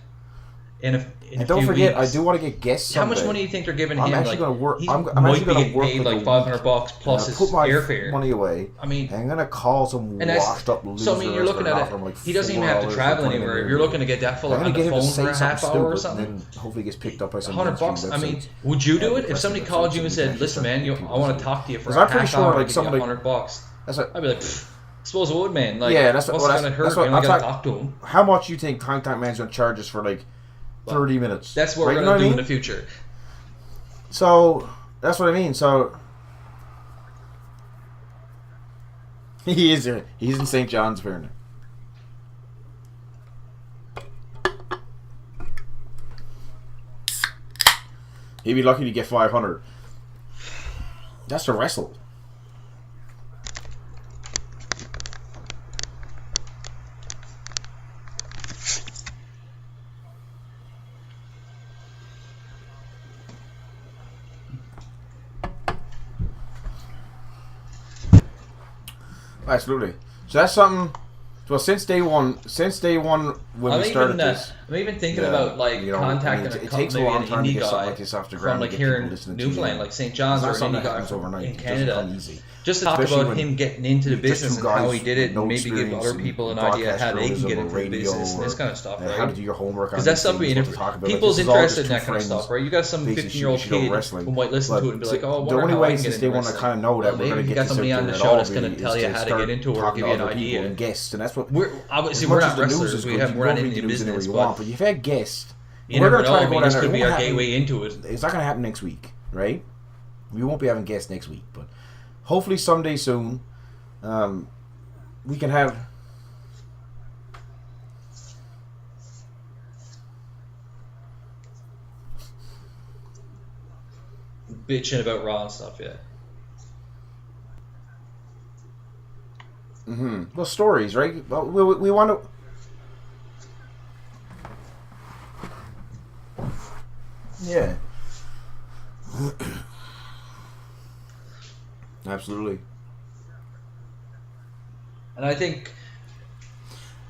[SPEAKER 2] In a
[SPEAKER 3] don't
[SPEAKER 2] few
[SPEAKER 3] forget,
[SPEAKER 2] weeks.
[SPEAKER 3] I do want to get guests.
[SPEAKER 2] How much
[SPEAKER 3] someday.
[SPEAKER 2] money do you think they're giving him?
[SPEAKER 3] I'm actually
[SPEAKER 2] like,
[SPEAKER 3] going to work.
[SPEAKER 2] He
[SPEAKER 3] I'm
[SPEAKER 2] might
[SPEAKER 3] actually
[SPEAKER 2] be
[SPEAKER 3] going
[SPEAKER 2] getting
[SPEAKER 3] to work
[SPEAKER 2] paid
[SPEAKER 3] like
[SPEAKER 2] like
[SPEAKER 3] a
[SPEAKER 2] $500 plus his
[SPEAKER 3] put my
[SPEAKER 2] airfare.
[SPEAKER 3] money away.
[SPEAKER 2] I mean,
[SPEAKER 3] I'm going to call some
[SPEAKER 2] and that's,
[SPEAKER 3] washed up loser.
[SPEAKER 2] so I mean, you're looking at it.
[SPEAKER 3] like
[SPEAKER 2] He doesn't even have to
[SPEAKER 3] $4
[SPEAKER 2] travel
[SPEAKER 3] for 20
[SPEAKER 2] anywhere. If
[SPEAKER 3] minutes.
[SPEAKER 2] you're looking to get that full
[SPEAKER 3] I'm
[SPEAKER 2] on
[SPEAKER 3] going to
[SPEAKER 2] the
[SPEAKER 3] get him to
[SPEAKER 2] phone
[SPEAKER 3] say
[SPEAKER 2] for a half
[SPEAKER 3] something
[SPEAKER 2] hour or
[SPEAKER 3] stupid,
[SPEAKER 2] something.
[SPEAKER 3] and then hopefully gets picked up by some
[SPEAKER 2] $100. I mean,
[SPEAKER 3] websites.
[SPEAKER 2] would you do
[SPEAKER 3] Yeah,
[SPEAKER 2] it if somebody
[SPEAKER 3] websites
[SPEAKER 2] called you and
[SPEAKER 3] that
[SPEAKER 2] said,
[SPEAKER 3] actually
[SPEAKER 2] "Listen, man,
[SPEAKER 3] people
[SPEAKER 2] I want to
[SPEAKER 3] see.
[SPEAKER 2] talk to you for
[SPEAKER 3] 'Cause
[SPEAKER 2] a
[SPEAKER 3] I'm pretty
[SPEAKER 2] half
[SPEAKER 3] sure,
[SPEAKER 2] hour
[SPEAKER 3] like,
[SPEAKER 2] and give you
[SPEAKER 3] somebody-
[SPEAKER 2] $100"?
[SPEAKER 3] That's what,
[SPEAKER 2] I'd be like, I suppose I would, man. Like,
[SPEAKER 3] yeah, that's
[SPEAKER 2] what's
[SPEAKER 3] what,
[SPEAKER 2] it gonna hurt?
[SPEAKER 3] that's
[SPEAKER 2] We
[SPEAKER 3] what
[SPEAKER 2] only
[SPEAKER 3] I'm
[SPEAKER 2] gotta
[SPEAKER 3] talking.
[SPEAKER 2] talk to him.
[SPEAKER 3] How much you think Time Man's going to charge us for like 30 minutes?
[SPEAKER 2] That's what
[SPEAKER 3] Right,
[SPEAKER 2] we're
[SPEAKER 3] you know
[SPEAKER 2] gonna do
[SPEAKER 3] I
[SPEAKER 2] in
[SPEAKER 3] mean?
[SPEAKER 2] the future.
[SPEAKER 3] So that's what I mean. So he's in St. John's apparently. He'd be lucky to get 500. That's to wrestle. Absolutely. So that's something. Well, since day one when we started this,
[SPEAKER 2] I'm even thinking about like
[SPEAKER 3] you know,
[SPEAKER 2] contacting
[SPEAKER 3] it
[SPEAKER 2] a
[SPEAKER 3] takes a
[SPEAKER 2] maybe
[SPEAKER 3] long
[SPEAKER 2] an
[SPEAKER 3] time to
[SPEAKER 2] indie
[SPEAKER 3] get something
[SPEAKER 2] guy
[SPEAKER 3] like this off the
[SPEAKER 2] from
[SPEAKER 3] ground.
[SPEAKER 2] like
[SPEAKER 3] to get
[SPEAKER 2] here
[SPEAKER 3] people
[SPEAKER 2] in
[SPEAKER 3] listening to you.
[SPEAKER 2] Newfoundland, like St. John's,
[SPEAKER 3] It's
[SPEAKER 2] or
[SPEAKER 3] not
[SPEAKER 2] an
[SPEAKER 3] something
[SPEAKER 2] indie
[SPEAKER 3] that
[SPEAKER 2] guy
[SPEAKER 3] happens
[SPEAKER 2] from
[SPEAKER 3] overnight.
[SPEAKER 2] in
[SPEAKER 3] It doesn't
[SPEAKER 2] Canada.
[SPEAKER 3] come easy.
[SPEAKER 2] Just to talk
[SPEAKER 3] Especially
[SPEAKER 2] about
[SPEAKER 3] when
[SPEAKER 2] him getting into the
[SPEAKER 3] just
[SPEAKER 2] business
[SPEAKER 3] two
[SPEAKER 2] and how
[SPEAKER 3] guys
[SPEAKER 2] he did it,
[SPEAKER 3] with no
[SPEAKER 2] and maybe give
[SPEAKER 3] experience
[SPEAKER 2] other
[SPEAKER 3] in
[SPEAKER 2] people an idea how they can
[SPEAKER 3] broadcast
[SPEAKER 2] get into the
[SPEAKER 3] radio
[SPEAKER 2] business and this
[SPEAKER 3] or,
[SPEAKER 2] kind of stuff,
[SPEAKER 3] how to
[SPEAKER 2] right?
[SPEAKER 3] do your homework.
[SPEAKER 2] Because that's stuff we people's interested in that kind of stuff, right? You got some 15-year-old kid who might listen to it and be like, "Oh, I
[SPEAKER 3] the
[SPEAKER 2] wonder
[SPEAKER 3] only
[SPEAKER 2] how
[SPEAKER 3] way
[SPEAKER 2] I can
[SPEAKER 3] since
[SPEAKER 2] get
[SPEAKER 3] they
[SPEAKER 2] into
[SPEAKER 3] want to
[SPEAKER 2] wrestling."
[SPEAKER 3] kind of know that
[SPEAKER 2] Well,
[SPEAKER 3] we're going
[SPEAKER 2] maybe
[SPEAKER 3] to
[SPEAKER 2] you
[SPEAKER 3] get
[SPEAKER 2] got
[SPEAKER 3] this
[SPEAKER 2] somebody
[SPEAKER 3] out
[SPEAKER 2] on
[SPEAKER 3] there
[SPEAKER 2] the
[SPEAKER 3] at
[SPEAKER 2] show
[SPEAKER 3] all
[SPEAKER 2] that's going to
[SPEAKER 3] is
[SPEAKER 2] tell you how to
[SPEAKER 3] start
[SPEAKER 2] get into it or
[SPEAKER 3] talking
[SPEAKER 2] give
[SPEAKER 3] to
[SPEAKER 2] you an
[SPEAKER 3] other people
[SPEAKER 2] idea.
[SPEAKER 3] and guests, and that's what
[SPEAKER 2] We're obviously
[SPEAKER 3] as
[SPEAKER 2] we're
[SPEAKER 3] much
[SPEAKER 2] not
[SPEAKER 3] as the news
[SPEAKER 2] wrestlers.
[SPEAKER 3] is
[SPEAKER 2] We're
[SPEAKER 3] good, you
[SPEAKER 2] not
[SPEAKER 3] don't
[SPEAKER 2] in
[SPEAKER 3] read
[SPEAKER 2] the
[SPEAKER 3] the news anywhere
[SPEAKER 2] business,
[SPEAKER 3] you want,
[SPEAKER 2] but
[SPEAKER 3] but you've had guests.
[SPEAKER 2] you
[SPEAKER 3] We're
[SPEAKER 2] never
[SPEAKER 3] gonna
[SPEAKER 2] know.
[SPEAKER 3] try to
[SPEAKER 2] I
[SPEAKER 3] go
[SPEAKER 2] mean,
[SPEAKER 3] down
[SPEAKER 2] this
[SPEAKER 3] there.
[SPEAKER 2] could
[SPEAKER 3] It
[SPEAKER 2] be
[SPEAKER 3] won't
[SPEAKER 2] our
[SPEAKER 3] happen.
[SPEAKER 2] gateway into it.
[SPEAKER 3] It's not going to happen next week, right? We won't be having guests next week, but hopefully someday soon we can have.
[SPEAKER 2] Bitching about Raw and stuff, yeah.
[SPEAKER 3] Well, stories, right? Well, we want to. Yeah. Absolutely.
[SPEAKER 2] And I think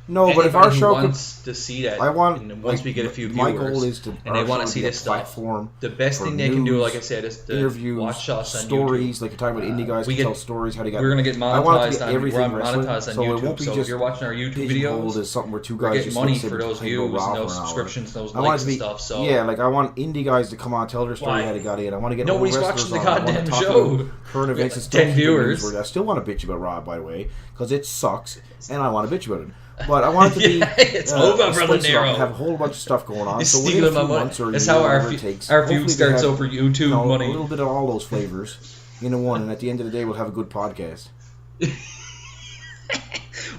[SPEAKER 3] No, but if our
[SPEAKER 2] anybody who
[SPEAKER 3] show could,
[SPEAKER 2] wants to see that,
[SPEAKER 3] I want.
[SPEAKER 2] and once
[SPEAKER 3] like,
[SPEAKER 2] we get a few
[SPEAKER 3] my
[SPEAKER 2] viewers,
[SPEAKER 3] goal is to.
[SPEAKER 2] and they
[SPEAKER 3] our
[SPEAKER 2] want
[SPEAKER 3] show
[SPEAKER 2] to see
[SPEAKER 3] be a
[SPEAKER 2] this stuff,
[SPEAKER 3] platform
[SPEAKER 2] the best
[SPEAKER 3] for
[SPEAKER 2] thing they can do,
[SPEAKER 3] news,
[SPEAKER 2] like I said, is to
[SPEAKER 3] interviews,
[SPEAKER 2] watch us on
[SPEAKER 3] stories.
[SPEAKER 2] YouTube.
[SPEAKER 3] Like you're talking about indie guys
[SPEAKER 2] we
[SPEAKER 3] can
[SPEAKER 2] get-
[SPEAKER 3] tell stories how they got.
[SPEAKER 2] We're gonna get
[SPEAKER 3] I want it to
[SPEAKER 2] monetized
[SPEAKER 3] be
[SPEAKER 2] on. We're
[SPEAKER 3] everything wrestling,
[SPEAKER 2] monetized on
[SPEAKER 3] so it won't
[SPEAKER 2] YouTube.
[SPEAKER 3] be
[SPEAKER 2] So if
[SPEAKER 3] just
[SPEAKER 2] you're watching our YouTube
[SPEAKER 3] pigeonholed
[SPEAKER 2] videos,
[SPEAKER 3] as something where two
[SPEAKER 2] we're
[SPEAKER 3] guys
[SPEAKER 2] getting
[SPEAKER 3] just
[SPEAKER 2] money
[SPEAKER 3] sit
[SPEAKER 2] for
[SPEAKER 3] and
[SPEAKER 2] those
[SPEAKER 3] play no
[SPEAKER 2] views,
[SPEAKER 3] Raw
[SPEAKER 2] and
[SPEAKER 3] for
[SPEAKER 2] those
[SPEAKER 3] an hour.
[SPEAKER 2] subscriptions, those
[SPEAKER 3] I want it
[SPEAKER 2] likes
[SPEAKER 3] to
[SPEAKER 2] and
[SPEAKER 3] be
[SPEAKER 2] stuff. So
[SPEAKER 3] yeah, like I want indie guys to come on, tell their story
[SPEAKER 2] Why?
[SPEAKER 3] how they got in. I want to get
[SPEAKER 2] Nobody's
[SPEAKER 3] old
[SPEAKER 2] watching the
[SPEAKER 3] wrestlers on. I
[SPEAKER 2] goddamn
[SPEAKER 3] want to talk
[SPEAKER 2] show.
[SPEAKER 3] about current events and
[SPEAKER 2] Like
[SPEAKER 3] stuff.
[SPEAKER 2] 10 viewers.
[SPEAKER 3] I still want to bitch about Raw, by the way, because it sucks, and I want to bitch about it. But I want it to be
[SPEAKER 2] Yeah, it's over, Brother
[SPEAKER 3] spice it up,
[SPEAKER 2] Nero.
[SPEAKER 3] have a whole bunch of stuff going on.
[SPEAKER 2] It's
[SPEAKER 3] So
[SPEAKER 2] stealing
[SPEAKER 3] within a
[SPEAKER 2] my
[SPEAKER 3] few
[SPEAKER 2] money.
[SPEAKER 3] months or a
[SPEAKER 2] That's
[SPEAKER 3] year,
[SPEAKER 2] how our
[SPEAKER 3] whatever it takes,
[SPEAKER 2] our
[SPEAKER 3] hopefully
[SPEAKER 2] feud
[SPEAKER 3] they
[SPEAKER 2] starts
[SPEAKER 3] have,
[SPEAKER 2] over YouTube
[SPEAKER 3] you know,
[SPEAKER 2] money.
[SPEAKER 3] a little bit of all those flavors into one, and at the end of the day, we'll have a good podcast.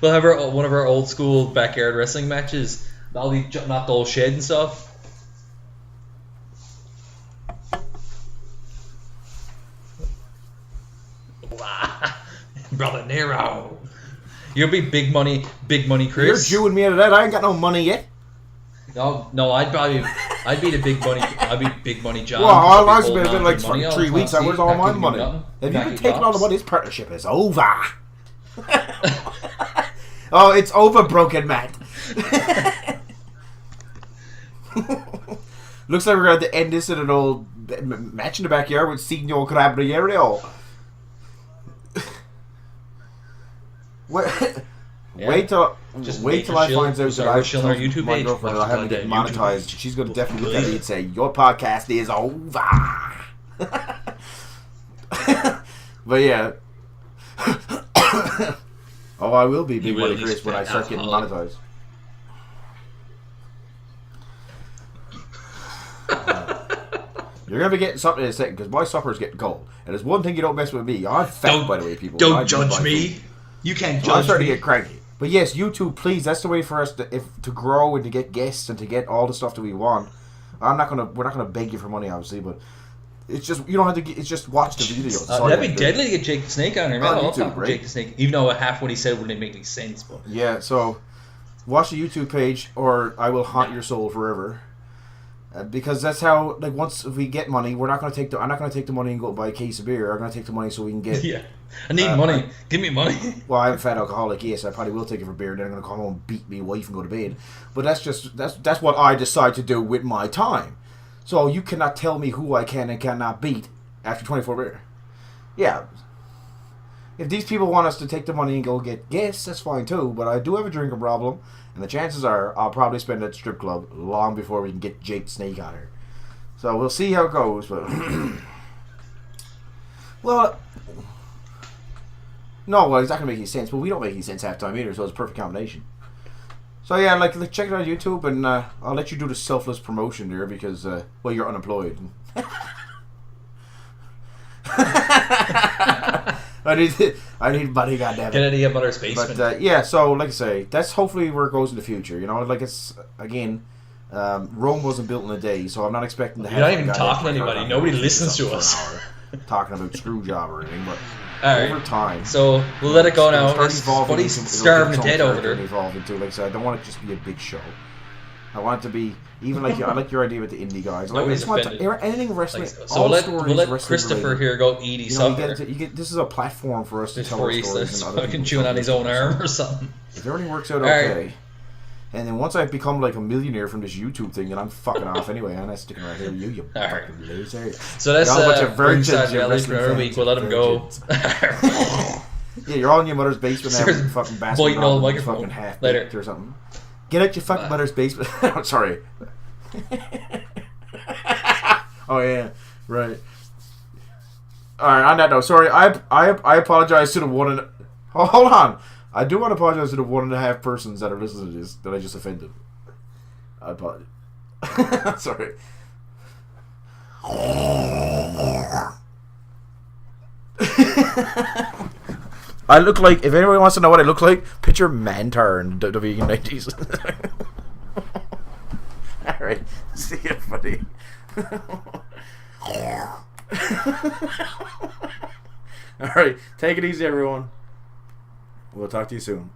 [SPEAKER 2] We'll have one of our old school backyard wrestling matches. That'll be jumping off the old shed and stuff. Brother Nero. You'll be big money Chris.
[SPEAKER 3] You're Jewing me out of that. I ain't got no money yet.
[SPEAKER 2] No, I'd be the big money. I'd be big money John.
[SPEAKER 3] Well, all
[SPEAKER 2] I'd
[SPEAKER 3] I've
[SPEAKER 2] be
[SPEAKER 3] been
[SPEAKER 2] holding
[SPEAKER 3] been
[SPEAKER 2] on
[SPEAKER 3] like
[SPEAKER 2] to money
[SPEAKER 3] for
[SPEAKER 2] all
[SPEAKER 3] 3
[SPEAKER 2] the
[SPEAKER 3] weeks.
[SPEAKER 2] time.
[SPEAKER 3] Where's
[SPEAKER 2] See,
[SPEAKER 3] all
[SPEAKER 2] not
[SPEAKER 3] my
[SPEAKER 2] giving you
[SPEAKER 3] money?
[SPEAKER 2] nothing.
[SPEAKER 3] Have you
[SPEAKER 2] Not
[SPEAKER 3] been
[SPEAKER 2] your
[SPEAKER 3] taking all the
[SPEAKER 2] tops.
[SPEAKER 3] money? This partnership is over. Oh, it's over, broken Matt. Looks like we're going to end this in an old match in the backyard with Signor Caballero.
[SPEAKER 2] Yeah.
[SPEAKER 3] Wait till
[SPEAKER 2] Just
[SPEAKER 3] wait till I
[SPEAKER 2] chill.
[SPEAKER 3] find out
[SPEAKER 2] Start
[SPEAKER 3] that I
[SPEAKER 2] chilling our
[SPEAKER 3] told
[SPEAKER 2] YouTube
[SPEAKER 3] my
[SPEAKER 2] page.
[SPEAKER 3] girlfriend that I haven't get
[SPEAKER 2] Watch it on
[SPEAKER 3] monetized. She's going to definitely look at me and say, "Your podcast is over." But yeah. Oh, I will be
[SPEAKER 2] You
[SPEAKER 3] Big
[SPEAKER 2] will,
[SPEAKER 3] Money
[SPEAKER 2] he's
[SPEAKER 3] Chris when I
[SPEAKER 2] fat
[SPEAKER 3] start getting
[SPEAKER 2] alcoholic.
[SPEAKER 3] monetized. You're gonna be getting something in a second because my supper's getting cold. And there's one thing you don't mess with me. I'm fat, by the way, people.
[SPEAKER 2] Don't judge me. You can't
[SPEAKER 3] So I'm
[SPEAKER 2] judge
[SPEAKER 3] starting
[SPEAKER 2] me.
[SPEAKER 3] to get cranky. But yes, YouTube, please. That's the way for us to grow and to get guests and to get all the stuff that we want. We're not gonna beg you for money, obviously, but it's just you don't have to. It's just watch the videos. That's all
[SPEAKER 2] That'd
[SPEAKER 3] you
[SPEAKER 2] be
[SPEAKER 3] have to do.
[SPEAKER 2] deadly to get Jake the Snake on here, man.
[SPEAKER 3] On
[SPEAKER 2] I love
[SPEAKER 3] YouTube,
[SPEAKER 2] talking
[SPEAKER 3] right?
[SPEAKER 2] Jake the Snake, even though half what he said wouldn't make any sense. But
[SPEAKER 3] Yeah, so watch the YouTube page, or I will haunt your soul forever. Because that's how, like, once we get money, I'm not gonna take the money and go buy a case of beer. I'm gonna take the money so we can get.
[SPEAKER 2] yeah, I need money. Give me money.
[SPEAKER 3] Well, I'm a fat alcoholic. Yes, I probably will take it for beer. Then I'm gonna come home and beat my wife and go to bed. But that's what I decide to do with my time. So you cannot tell me who I can and cannot beat after 24 beer. Yeah. If these people want us to take the money and go get guests, that's fine too. But I do have a drinking problem, and the chances are I'll probably spend at the strip club long before we can get Jake the Snake on her. So we'll see how it goes. But well, no, it's not gonna make any sense. But we don't make any sense half time either, so it's a perfect combination. So yeah, like check it out on YouTube, and I'll let you do the selfless promotion there because well, you're unemployed. I need money, goddammit.
[SPEAKER 2] Get out of your mother's basement.
[SPEAKER 3] But yeah, so like I say, that's hopefully where it goes in the future. You know, like it's again, Rome wasn't built in a day, so I'm not expecting to have.
[SPEAKER 2] You're not even talking to anybody. Nobody listens to us.
[SPEAKER 3] Talking about screw job or anything, but
[SPEAKER 2] All
[SPEAKER 3] over
[SPEAKER 2] right.
[SPEAKER 3] time.
[SPEAKER 2] So we'll let it go now.
[SPEAKER 3] It'll start evolving
[SPEAKER 2] Buddy's
[SPEAKER 3] into- it'll
[SPEAKER 2] starving
[SPEAKER 3] get
[SPEAKER 2] to
[SPEAKER 3] its
[SPEAKER 2] death
[SPEAKER 3] own
[SPEAKER 2] over
[SPEAKER 3] character
[SPEAKER 2] there.
[SPEAKER 3] and evolve into, like I said, I don't want it to just be a big show. I want it to be even like I like your idea with the indie guys. Like, I
[SPEAKER 2] Nobody's
[SPEAKER 3] just want
[SPEAKER 2] offended.
[SPEAKER 3] anything wrestling.
[SPEAKER 2] Like, so
[SPEAKER 3] all
[SPEAKER 2] we'll
[SPEAKER 3] stories
[SPEAKER 2] let
[SPEAKER 3] wrestling
[SPEAKER 2] Christopher
[SPEAKER 3] related.
[SPEAKER 2] here go eat his
[SPEAKER 3] You know,
[SPEAKER 2] supper
[SPEAKER 3] you get this is a platform for us to tell
[SPEAKER 2] before
[SPEAKER 3] our
[SPEAKER 2] he
[SPEAKER 3] stories
[SPEAKER 2] starts
[SPEAKER 3] and other
[SPEAKER 2] fucking
[SPEAKER 3] people
[SPEAKER 2] chewing
[SPEAKER 3] tell
[SPEAKER 2] on his
[SPEAKER 3] their
[SPEAKER 2] own
[SPEAKER 3] stories.
[SPEAKER 2] arm or something.
[SPEAKER 3] If everything works out
[SPEAKER 2] All right.
[SPEAKER 3] okay, and then once I become like a millionaire from this YouTube thing, then I'm fucking off anyway. I'm not sticking right here with you
[SPEAKER 2] All right.
[SPEAKER 3] fucking loser.
[SPEAKER 2] So that's
[SPEAKER 3] You're all a bunch of virgins,
[SPEAKER 2] Ringside
[SPEAKER 3] you
[SPEAKER 2] Reality for
[SPEAKER 3] wrestling
[SPEAKER 2] another
[SPEAKER 3] fans,
[SPEAKER 2] week. We'll let him go.
[SPEAKER 3] virgins. Yeah, you're all in your mother's basement
[SPEAKER 2] Starts
[SPEAKER 3] having fucking basketball
[SPEAKER 2] biting all the
[SPEAKER 3] with
[SPEAKER 2] microphone.
[SPEAKER 3] fucking half
[SPEAKER 2] Later.
[SPEAKER 3] baked or something. Get out your fucking mother's basement. Oh, sorry. Oh yeah, right. All right. On that note, sorry. I apologize to the one and hold on. I do want to apologize to the 1.5 persons that are listening to this that I just offended. I apologize. Sorry. I look like, if anybody wants to know what I look like, picture Mantar in the WWE 90s. Alright, see you, buddy. Alright, take it easy, everyone. We'll talk to you soon.